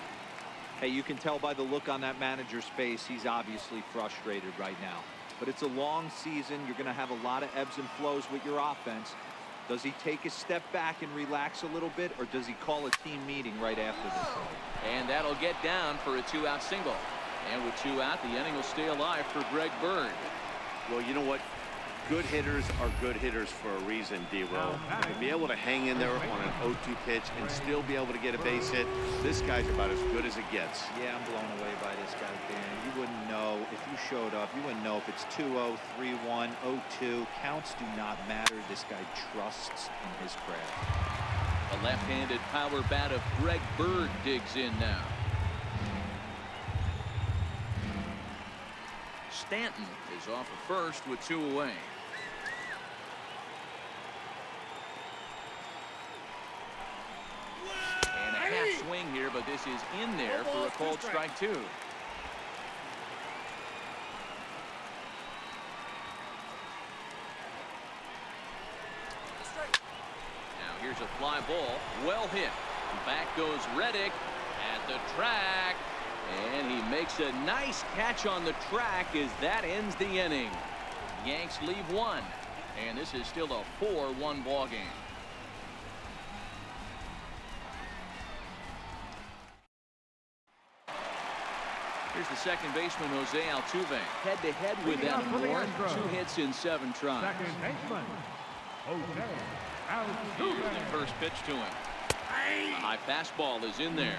E: Hey, you can tell by the look on that manager's face, he's obviously frustrated right now. But it's a long season. You're going to have a lot of ebbs and flows with your offense. Does he take a step back and relax a little bit, or does he call a team meeting right after this?
D: And that'll get down for a 2-out single. And with 2 out, the inning will stay alive for Greg Bird.
C: Well, you know what? Good hitters are good hitters for a reason, D-Row. To be able to hang in there on an 0-2 pitch and still be able to get a base hit, this guy's about as good as it gets.
E: Yeah, I'm blown away by this guy, Dan. You wouldn't know if you showed up. You wouldn't know if it's 2-0, 3-1, 0-2. Counts do not matter. This guy trusts in his craft.
D: The left-handed power bat of Greg Bird digs in now. Stanton is off at first with 2 away. And a half swing here, but this is in there for a called strike 2. Now here's a fly ball, well hit. Back goes Reddick at the track. And he makes a nice catch on the track as that ends the inning. Yanks leave 1. And this is still a 4-1 ball game. Here's the second baseman, Jose Altuve. Head-to-head with Adam Warren. 2 hits in 7 tries.
H: Second baseman, Jose Altuve.
D: The first pitch to him. A high fastball is in there.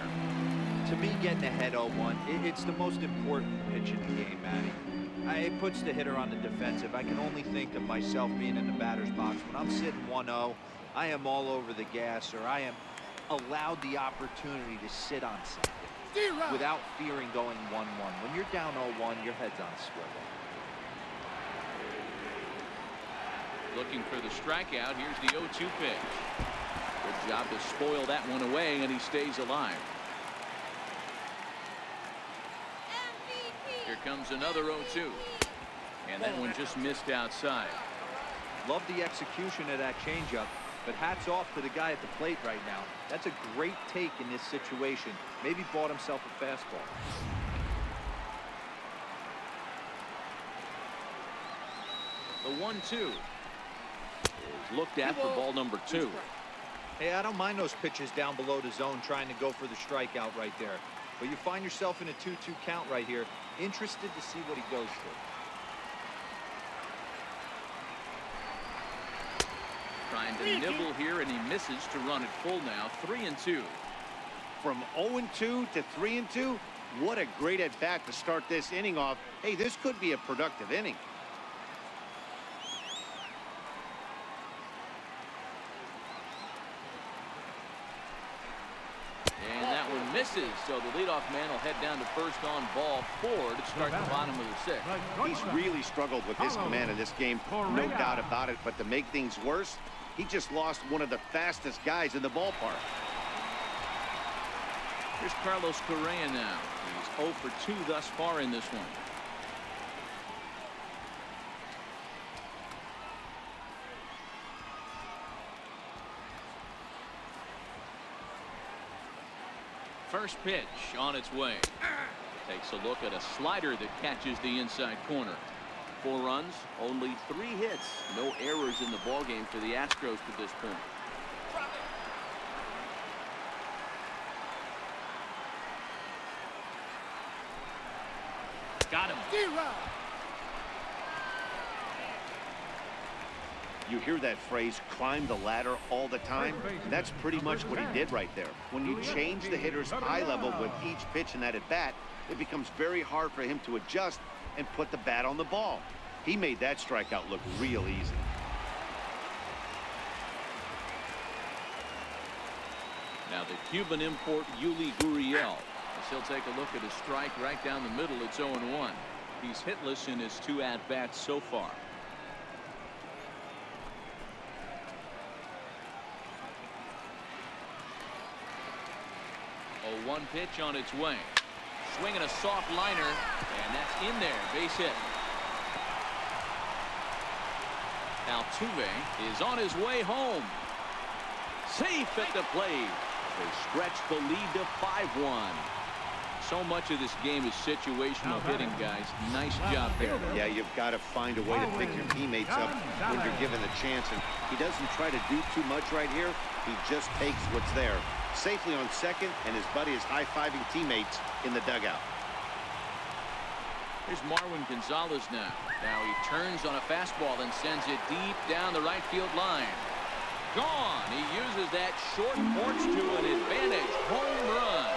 E: To me, getting ahead 0-1, it's the most important pitch in the game, Matty. It puts the hitter on the defensive. I can only think of myself being in the batter's box. When I'm sitting 1-0, I am all over the gas, or I am allowed the opportunity to sit on something without fearing going 1-1. When you're down 0-1, your head's on a swivel.
D: Looking for the strikeout. Here's the 0-2 pitch. Good job to spoil that one away, and he stays alive. Here comes another 0-2. And that one just missed outside.
E: Love the execution of that changeup, but hats off to the guy at the plate right now. That's a great take in this situation. Maybe bought himself a fastball.
D: The 1-2 is looked at for ball number 2.
E: Hey, I don't mind those pitches down below the zone trying to go for the strikeout right there. But you find yourself in a 2-2 count right here. Interested to see what he goes for.
D: Trying to nibble here, and he misses to run it full now. 3-2.
C: From 0-2 to 3-2, what a great at-bat to start this inning off. Hey, this could be a productive inning.
D: Misses, so the leadoff man will head down to first on ball 4 to start the bottom of the 6th.
C: He's really struggled with his command in this game, no doubt about it. But to make things worse, he just lost one of the fastest guys in the ballpark.
D: Here's Carlos Correa now. He's 0 for 2 thus far in this one. First pitch on its way. Takes a look at a slider that catches the inside corner. 4 runs, only 3 hits. No errors in the ballgame for the Astros to this point. Got him.
C: You hear that phrase, climb the ladder, all the time? That's pretty much what he did right there. When you change the hitter's eye level with each pitch in that at-bat, it becomes very hard for him to adjust and put the bat on the ball. He made that strikeout look real easy.
D: Now the Cuban import Yuli Gurriel. As he'll take a look at his strike right down the middle. It's 0-1. He's hitless in his 2 at-bats so far. 0-1 pitch on its way. Swinging a soft liner, and that's in there. Base hit. Altuve is on his way home. Safe at the plate. They stretch the lead to 5-1. So much of this game is situational hitting, guys. Nice job there.
C: Yeah, you've got to find a way to pick your teammates up when you're given the chance. And he doesn't try to do too much right here. He just takes what's there. Safely on second, and his buddy is high-fiving teammates in the dugout.
D: Here's Marwin Gonzalez now. Now he turns on a fastball and sends it deep down the right field line. Gone. He uses that short porch to an advantage. Home run.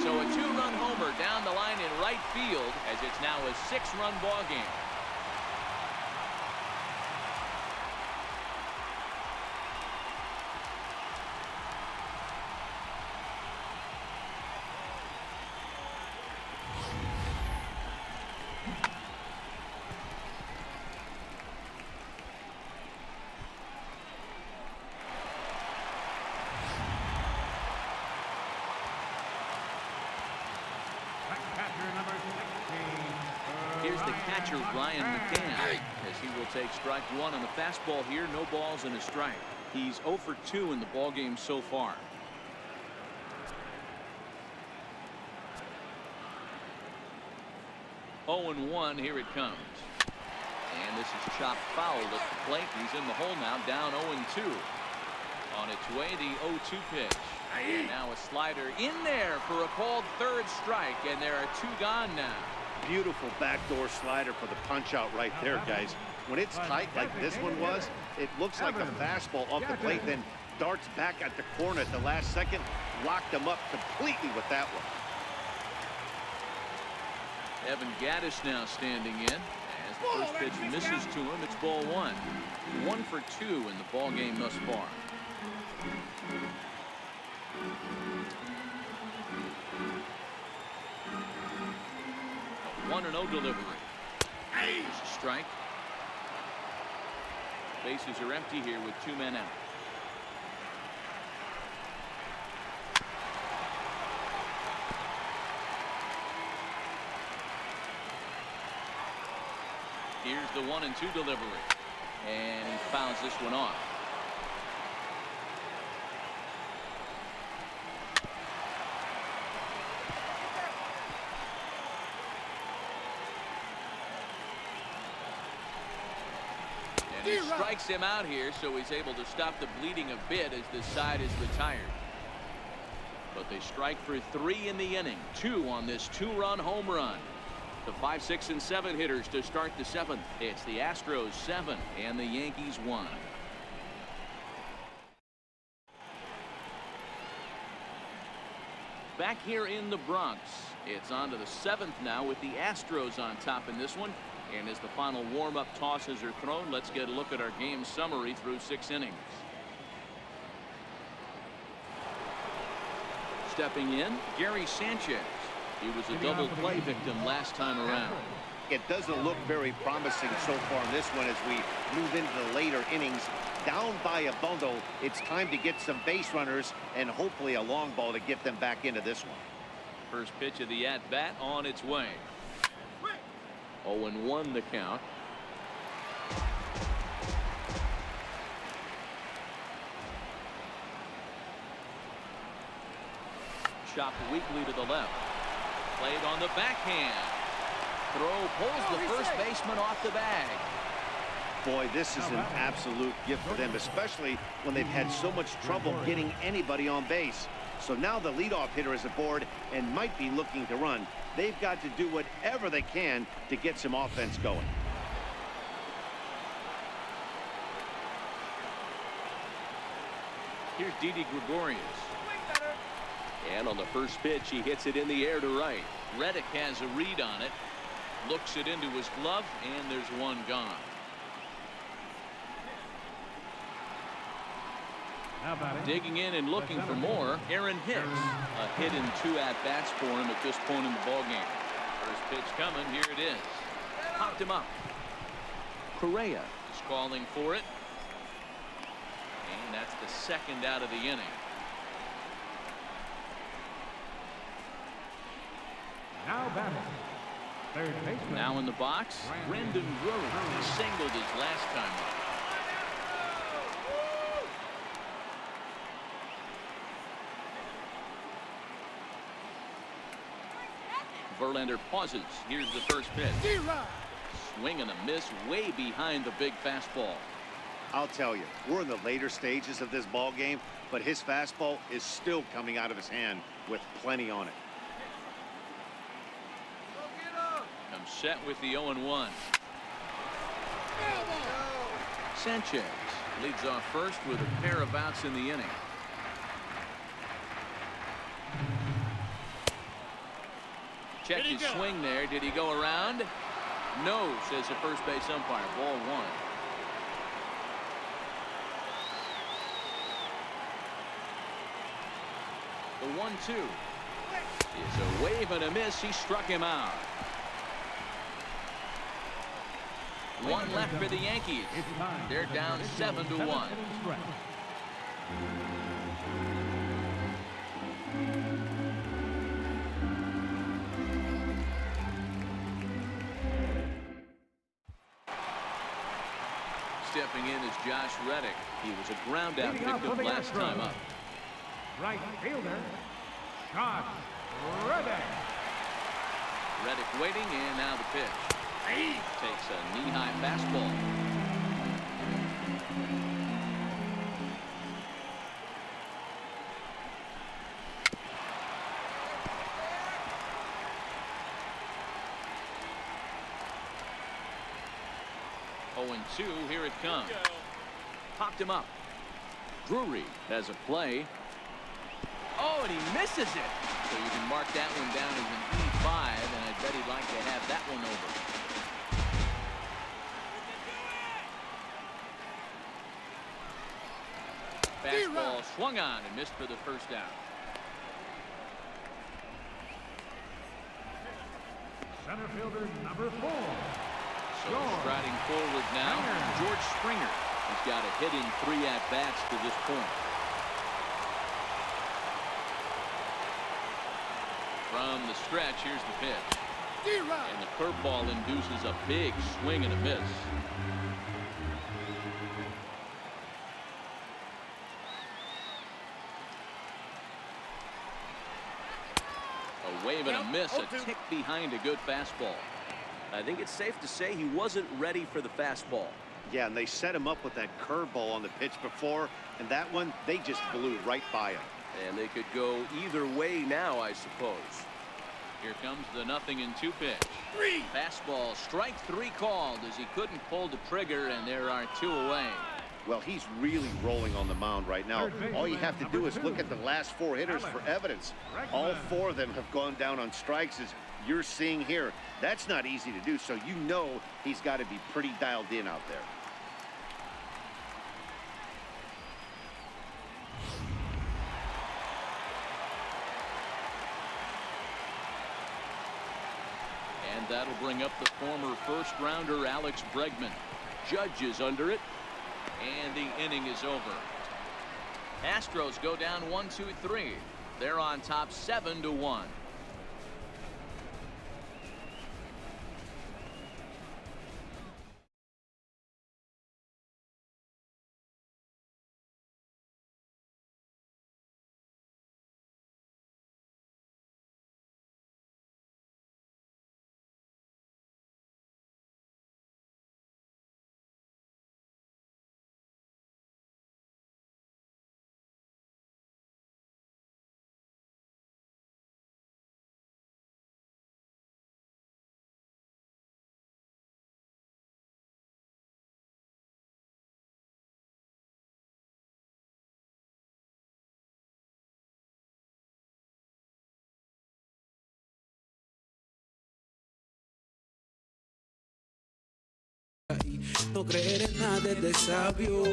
D: So a two-run homer down the line in right field as it's now a six-run ball game. Here's the catcher, Ryan McCann, as he will take strike one on the fastball here. No balls and a strike. He's 0 for 2 in the ball game so far. Oh and 1. Here it comes. And this is chopped foul at the plate. He's in the hole now, down 0 and 2. On its way, the 0-2 pitch. And now a slider in there for a called third strike, and there are two gone now.
C: Beautiful backdoor slider for the punch out right there, guys. When it's tight like this one was, it looks like a fastball off the plate, then darts back at the corner at the last second. Locked him up completely with that one.
D: Evan Gaddis now standing in. As the first pitch misses to him, it's ball one. 1 for 2 in the ball game thus far. 1-0 delivery. Here's a strike. Bases are empty here with 2 men out. Here's the 1-2 delivery. And he fouls this one off. And he strikes him out here, so he's able to stop the bleeding a bit as this side is retired. But they strike for 3 in the inning. 2 on this 2-run home run. The 5, 6, and 7 hitters to start the 7th. It's the Astros 7 and the Yankees 1. Back here in the Bronx, it's on to the 7th now with the Astros on top in this one. And as the final warm-up tosses are thrown, let's get a look at our game summary through 6 innings. Stepping in, Gary Sanchez. He was a double play victim last time around.
C: It doesn't look very promising so far in this one as we move into the later innings. Down by a bundle, it's time to get some base runners and hopefully a long ball to get them back into this one.
D: First pitch of the at-bat on its way. 0-1 the count. Chopped weakly to the left. Played on the backhand. Throw pulls the first baseman off the bag.
C: Boy, this is an absolute gift for them, especially when they've had so much trouble getting anybody on base. So now the leadoff hitter is aboard and might be looking to run. They've got to do whatever they can to get some offense going.
D: Here's Didi Gregorius. And on the first pitch, he hits it in the air to right. Reddick has a read on it. Looks it into his glove, and there's one gone. Digging in and looking for more, Aaron Hicks. A hit in 2 at-bats for him at this point in the ballgame. First pitch coming, here it is. Popped him up. Correa is calling for it. And that's the second out of the inning.
H: Now batting, third baseman.
D: Now in the box, Brendan Drury. He singled his last time up. Verlander pauses. Here's the first pitch. Swing and a miss way behind the big fastball.
C: I'll tell you, we're in the later stages of this ball game, but his fastball is still coming out of his hand with plenty on it.
D: I'm set with the 0-1. Sanchez leads off first with a pair of outs in the inning. Check his swing there. Did he go around? No, says the first base umpire. Ball one. The 1-2 is a wave and a miss. He struck him out. One left for the Yankees. They're down 7-1. Stepping in is Josh Reddick. He was a ground out victim last time up.
H: Right fielder, Josh Reddick.
D: Reddick waiting, and now the pitch. Takes a knee-high fastball. Oh, and 2, here it comes. Popped him up. Drury has a play. Oh, and he misses it. So you can mark that one down as an E5, and I bet he'd like to have that one over. Fastball swung on and missed for the first out.
H: Center fielder number 4.
D: So striding forward now, George Springer. He's got a hit in 3 at-bats to this point. From the stretch, here's the pitch. And the curveball induces a big swing and a miss. A wave and a miss, a tick behind a good fastball.
M: I think it's safe to say he wasn't ready for the fastball.
C: Yeah, and they set him up with that curveball on the pitch before, and that one, they just blew right by him.
M: And they could go either way now, I suppose.
D: Here comes the 0-2 pitch. Fastball, strike 3 called as he couldn't pull the trigger, and there are 2 away.
C: Well, he's really rolling on the mound right now. All you have to do is look at the last 4 hitters for evidence. All 4 of them have gone down on strikes, as you're seeing here. That's not easy to do, so you know he's got to be pretty dialed in out there.
D: And that'll bring up the former first-rounder Alex Bregman. Judge is under it, and the inning is over. Astros go down 1-2-3. They're on top 7-1.
A: No creer en nada es de sabio.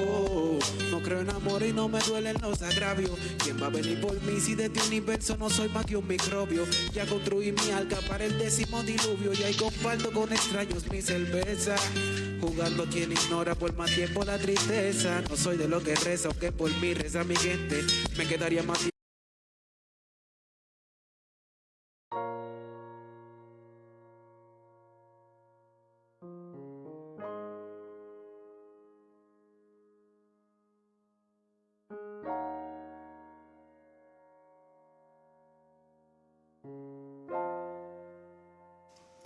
A: No creo en amor y no me duelen los agravios. ¿Quién va a venir por mí si de este universo no soy más que un microbio? Ya construí mi arca para el 10º diluvio y ahí comparto con extraños mi cerveza. Jugando a quien ignora por más tiempo la tristeza. No soy de lo que reza, aunque por mí reza mi gente. Me quedaría más tiempo.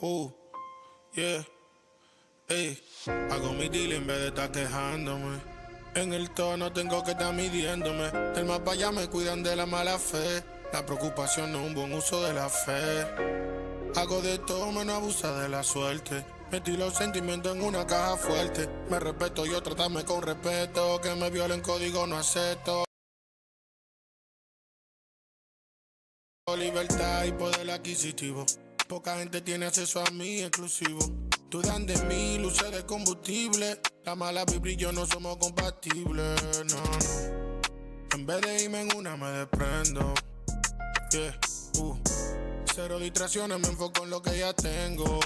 N: Yeah. Ey, hago mi deal en vez de estar quejándome. En el tono tengo que estar midiéndome. Del más para allá me cuidan de la mala fe. La preocupación no es un buen uso de la fe. Hago de todo menos abusar de la suerte. Metí los sentimientos en una caja fuerte. Me respeto, yo tratarme con respeto. Que me violen código no acepto. Libertad y poder adquisitivo. Poca gente tiene acceso a mí exclusivo. Dudan de mí, luces de combustible. La mala vibra y yo no somos compatibles, no. En vez de irme en una me desprendo. Yeah, Cero distracciones, me enfoco en lo que ya tengo.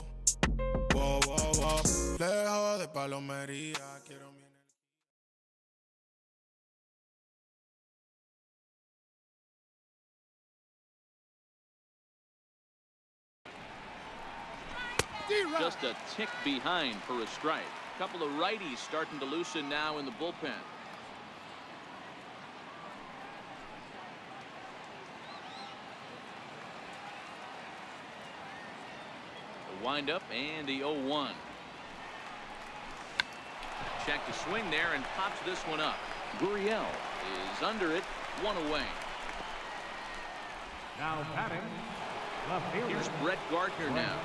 N: Wow, wow, wow. Lejos de palomería, quiero mi
D: Just a tick behind for a strike. A couple of righties starting to loosen now in the bullpen. The windup and the 0-1. Check the swing there and pops this one up. Gurriel is under it, one away.
H: Now batting, left fielder.
D: Here's Brett Gardner now.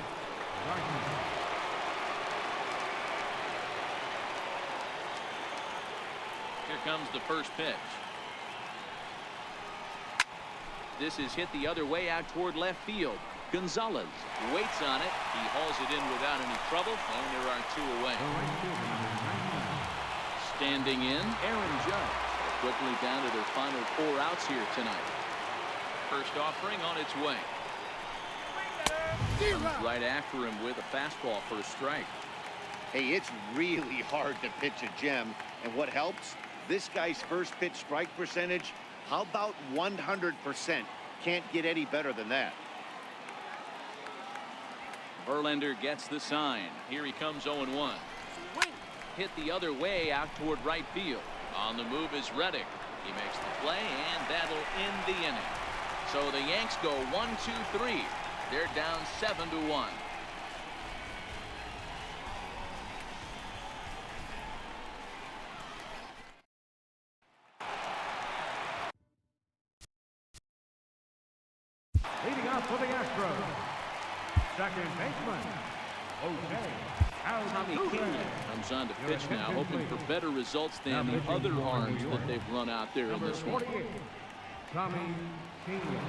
D: Here comes the first pitch. This is hit the other way out toward left field. Gonzalez waits on it. He hauls it in without any trouble, and there are two away. Standing in, Aaron Judge. Quickly down to their final 4 outs here tonight. First offering on its way. Comes right after him with a fastball for a strike.
C: Hey, it's really hard to pitch a gem, and what helps? This guy's first pitch strike percentage, how about 100%? Can't get any better than that.
D: Verlander gets the sign. Here he comes 0-1. Hit the other way out toward right field. On the move is Reddick. He makes the play, and that'll end the inning. So the Yanks go 1-2-3. They're down 7-1.
H: Leading off for the Astros, second baseman,
D: Tommy Kahnle comes on to pitch now, hoping for better results than the other arms that they've run out there in this one.
H: Tommy Kahnle.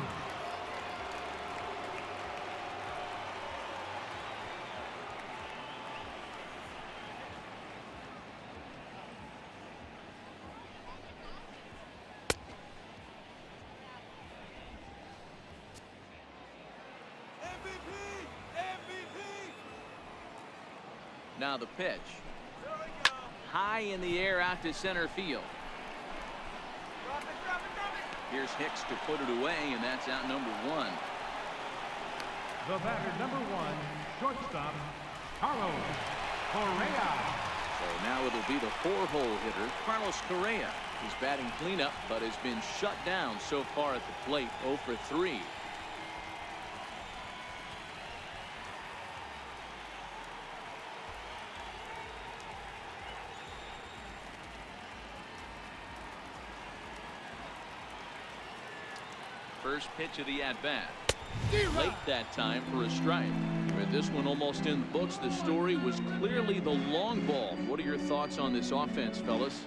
D: Now the pitch. High in the air out to center field. Here's Hicks to put it away, and that's out number 1.
H: The batter, number 1, shortstop, Carlos Correa.
D: So now it'll be the 4-hole hitter, Carlos Correa. He's batting cleanup, but has been shut down so far at the plate, 0 for 3. First pitch of the at-bat. Late that time for a strike. With this one almost in the books, the story was clearly the long ball. What are your thoughts on this offense, fellas?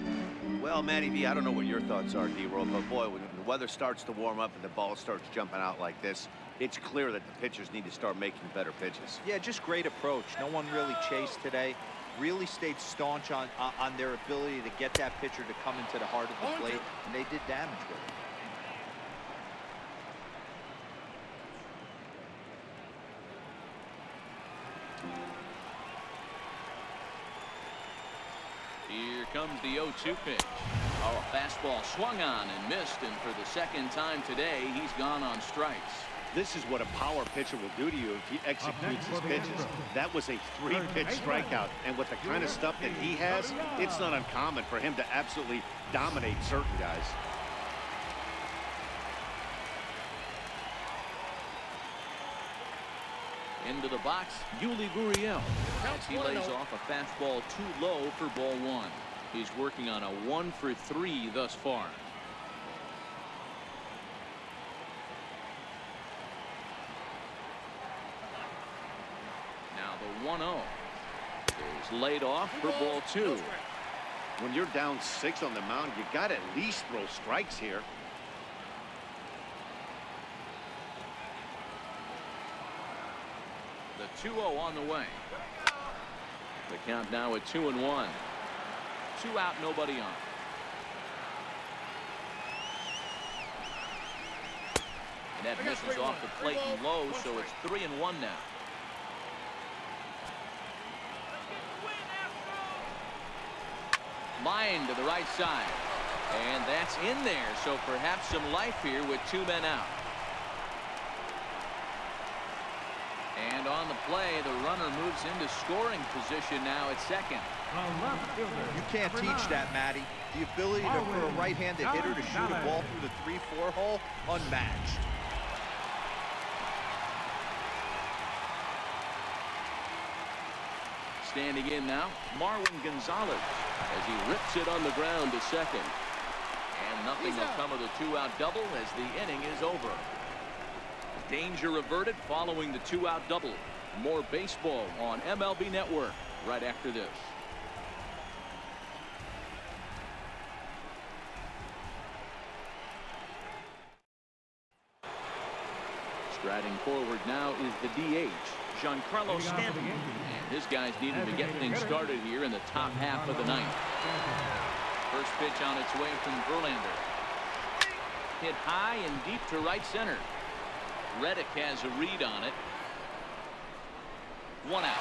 C: Well, Matty V, I don't know what your thoughts are, D-Roll, but boy, when the weather starts to warm up and the ball starts jumping out like this, it's clear that the pitchers need to start making better pitches.
E: Yeah, just great approach. No one really chased today. Really stayed staunch on their ability to get that pitcher to come into the heart of the plate, and they did damage with it.
D: Here comes the 0-2 pitch. Oh, a fastball swung on and missed, and for the second time today, he's gone on strikes.
C: This is what a power pitcher will do to you if he executes his pitches. That was a 3-pitch strikeout, and with the kind of stuff that he has, it's not uncommon for him to absolutely dominate certain guys.
D: Into the box, Yuli Gurriel. As he lays off a fastball too low for ball one. He's working on a 1 for 3 thus far. Now the 1-0 is laid off for ball two.
C: When you're down 6 on the mound, you got to at least throw strikes here.
D: The 2-0 on the way. The count now at 2-1. 2 out, nobody on. And that misses off the plate and low, so it's 3-1 now. Line to the right side. And that's in there, so perhaps some life here with 2 men out. And on the play, the runner moves into scoring position now at second.
E: You can't teach that, Matty. The ability for a right-handed hitter to shoot a ball through the 3-4 hole, unmatched.
D: Standing in now, Marwin Gonzalez as he rips it on the ground to second. And nothing will come of the 2-out double as the inning is over. Danger averted following the 2-out double. More baseball on MLB Network right after this. Striding forward now is the DH, Giancarlo Stanton. And his guys needing to get things started here in the top half of the ninth. First pitch on its way from Verlander. Hit high and deep to right center. Reddick has a read on it. 1 out.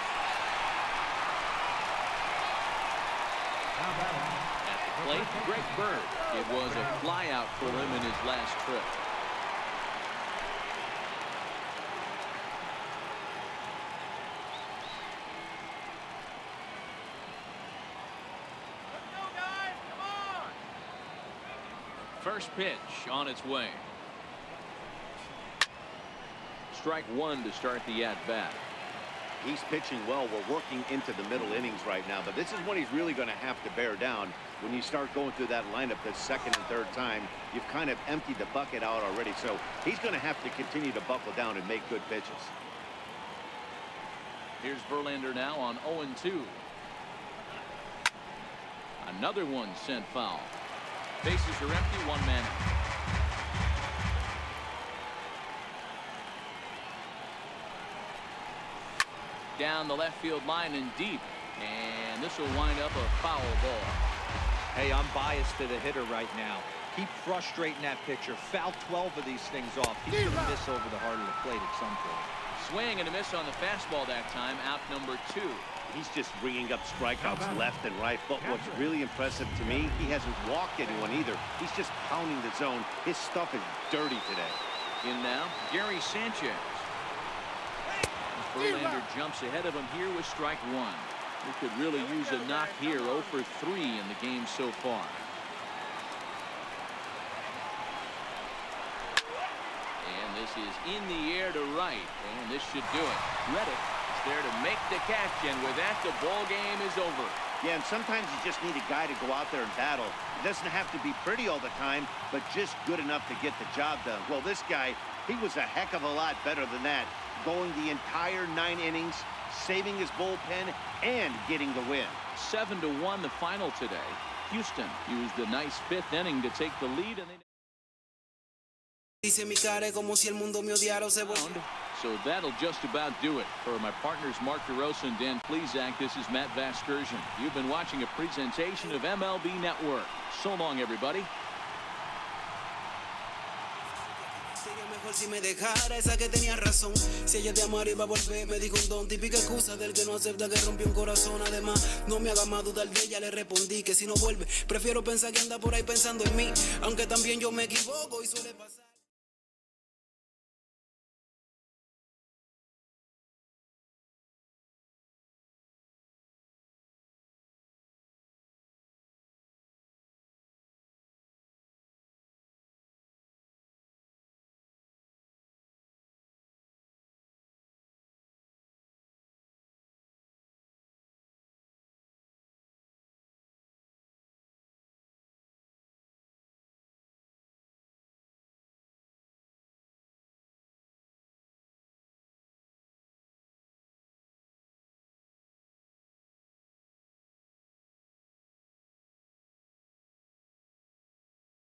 D: At the plate, Greg Bird. It was a fly out for him in his last trip. First pitch on its way. Strike 1 to start the at-bat.
C: He's pitching well. We're working into the middle innings right now, but this is when he's really going to have to bear down. When you start going through that lineup the second and third time, you've kind of emptied the bucket out already, so he's going to have to continue to buckle down and make good pitches.
D: Here's Verlander now on 0-2. Another one sent foul. Bases are empty, 1 man. Down the left field line and deep, and this will wind up a foul ball.
E: Hey, I'm biased to the hitter right now. Keep frustrating that pitcher. Foul 12 of these things off. He's going to miss over the heart of the plate at some point.
D: Swing and a miss on the fastball that time. Out number 2.
C: He's just bringing up strikeouts left and right, but what's really impressive to me, he hasn't walked anyone either. He's just pounding the zone. His stuff is dirty today.
D: In now, Gary Sanchez. Verlander jumps ahead of him here with strike 1. He could really use a knock here. 0 for 3 in the game so far. And this is in the air to right, and this should do it. Reddick is there to make the catch, and with that, the ball game is over.
C: Yeah, and sometimes you just need a guy to go out there and battle. It doesn't have to be pretty all the time, but just good enough to get the job done. Well, this guy, he was a heck of a lot better than that, going the entire 9 innings, saving his bullpen, and getting the win.
D: 7-1 the final today. Houston used a nice 5th inning to take the lead, and so that'll just about do it. For my partners Mark DeRosa and Dan Plesac, this is Matt Vasgersian. You've been watching a presentation of MLB Network. So long, everybody.
A: Si me dejara esa que tenía razón, si ella te amara iba a volver, me dijo un don, típica excusa del que no acepta que rompió un corazón. Además, no me haga más dudar de ella, le respondí que si no vuelve, prefiero pensar que anda por ahí pensando en mí, aunque también yo me equivoco y suele pasar.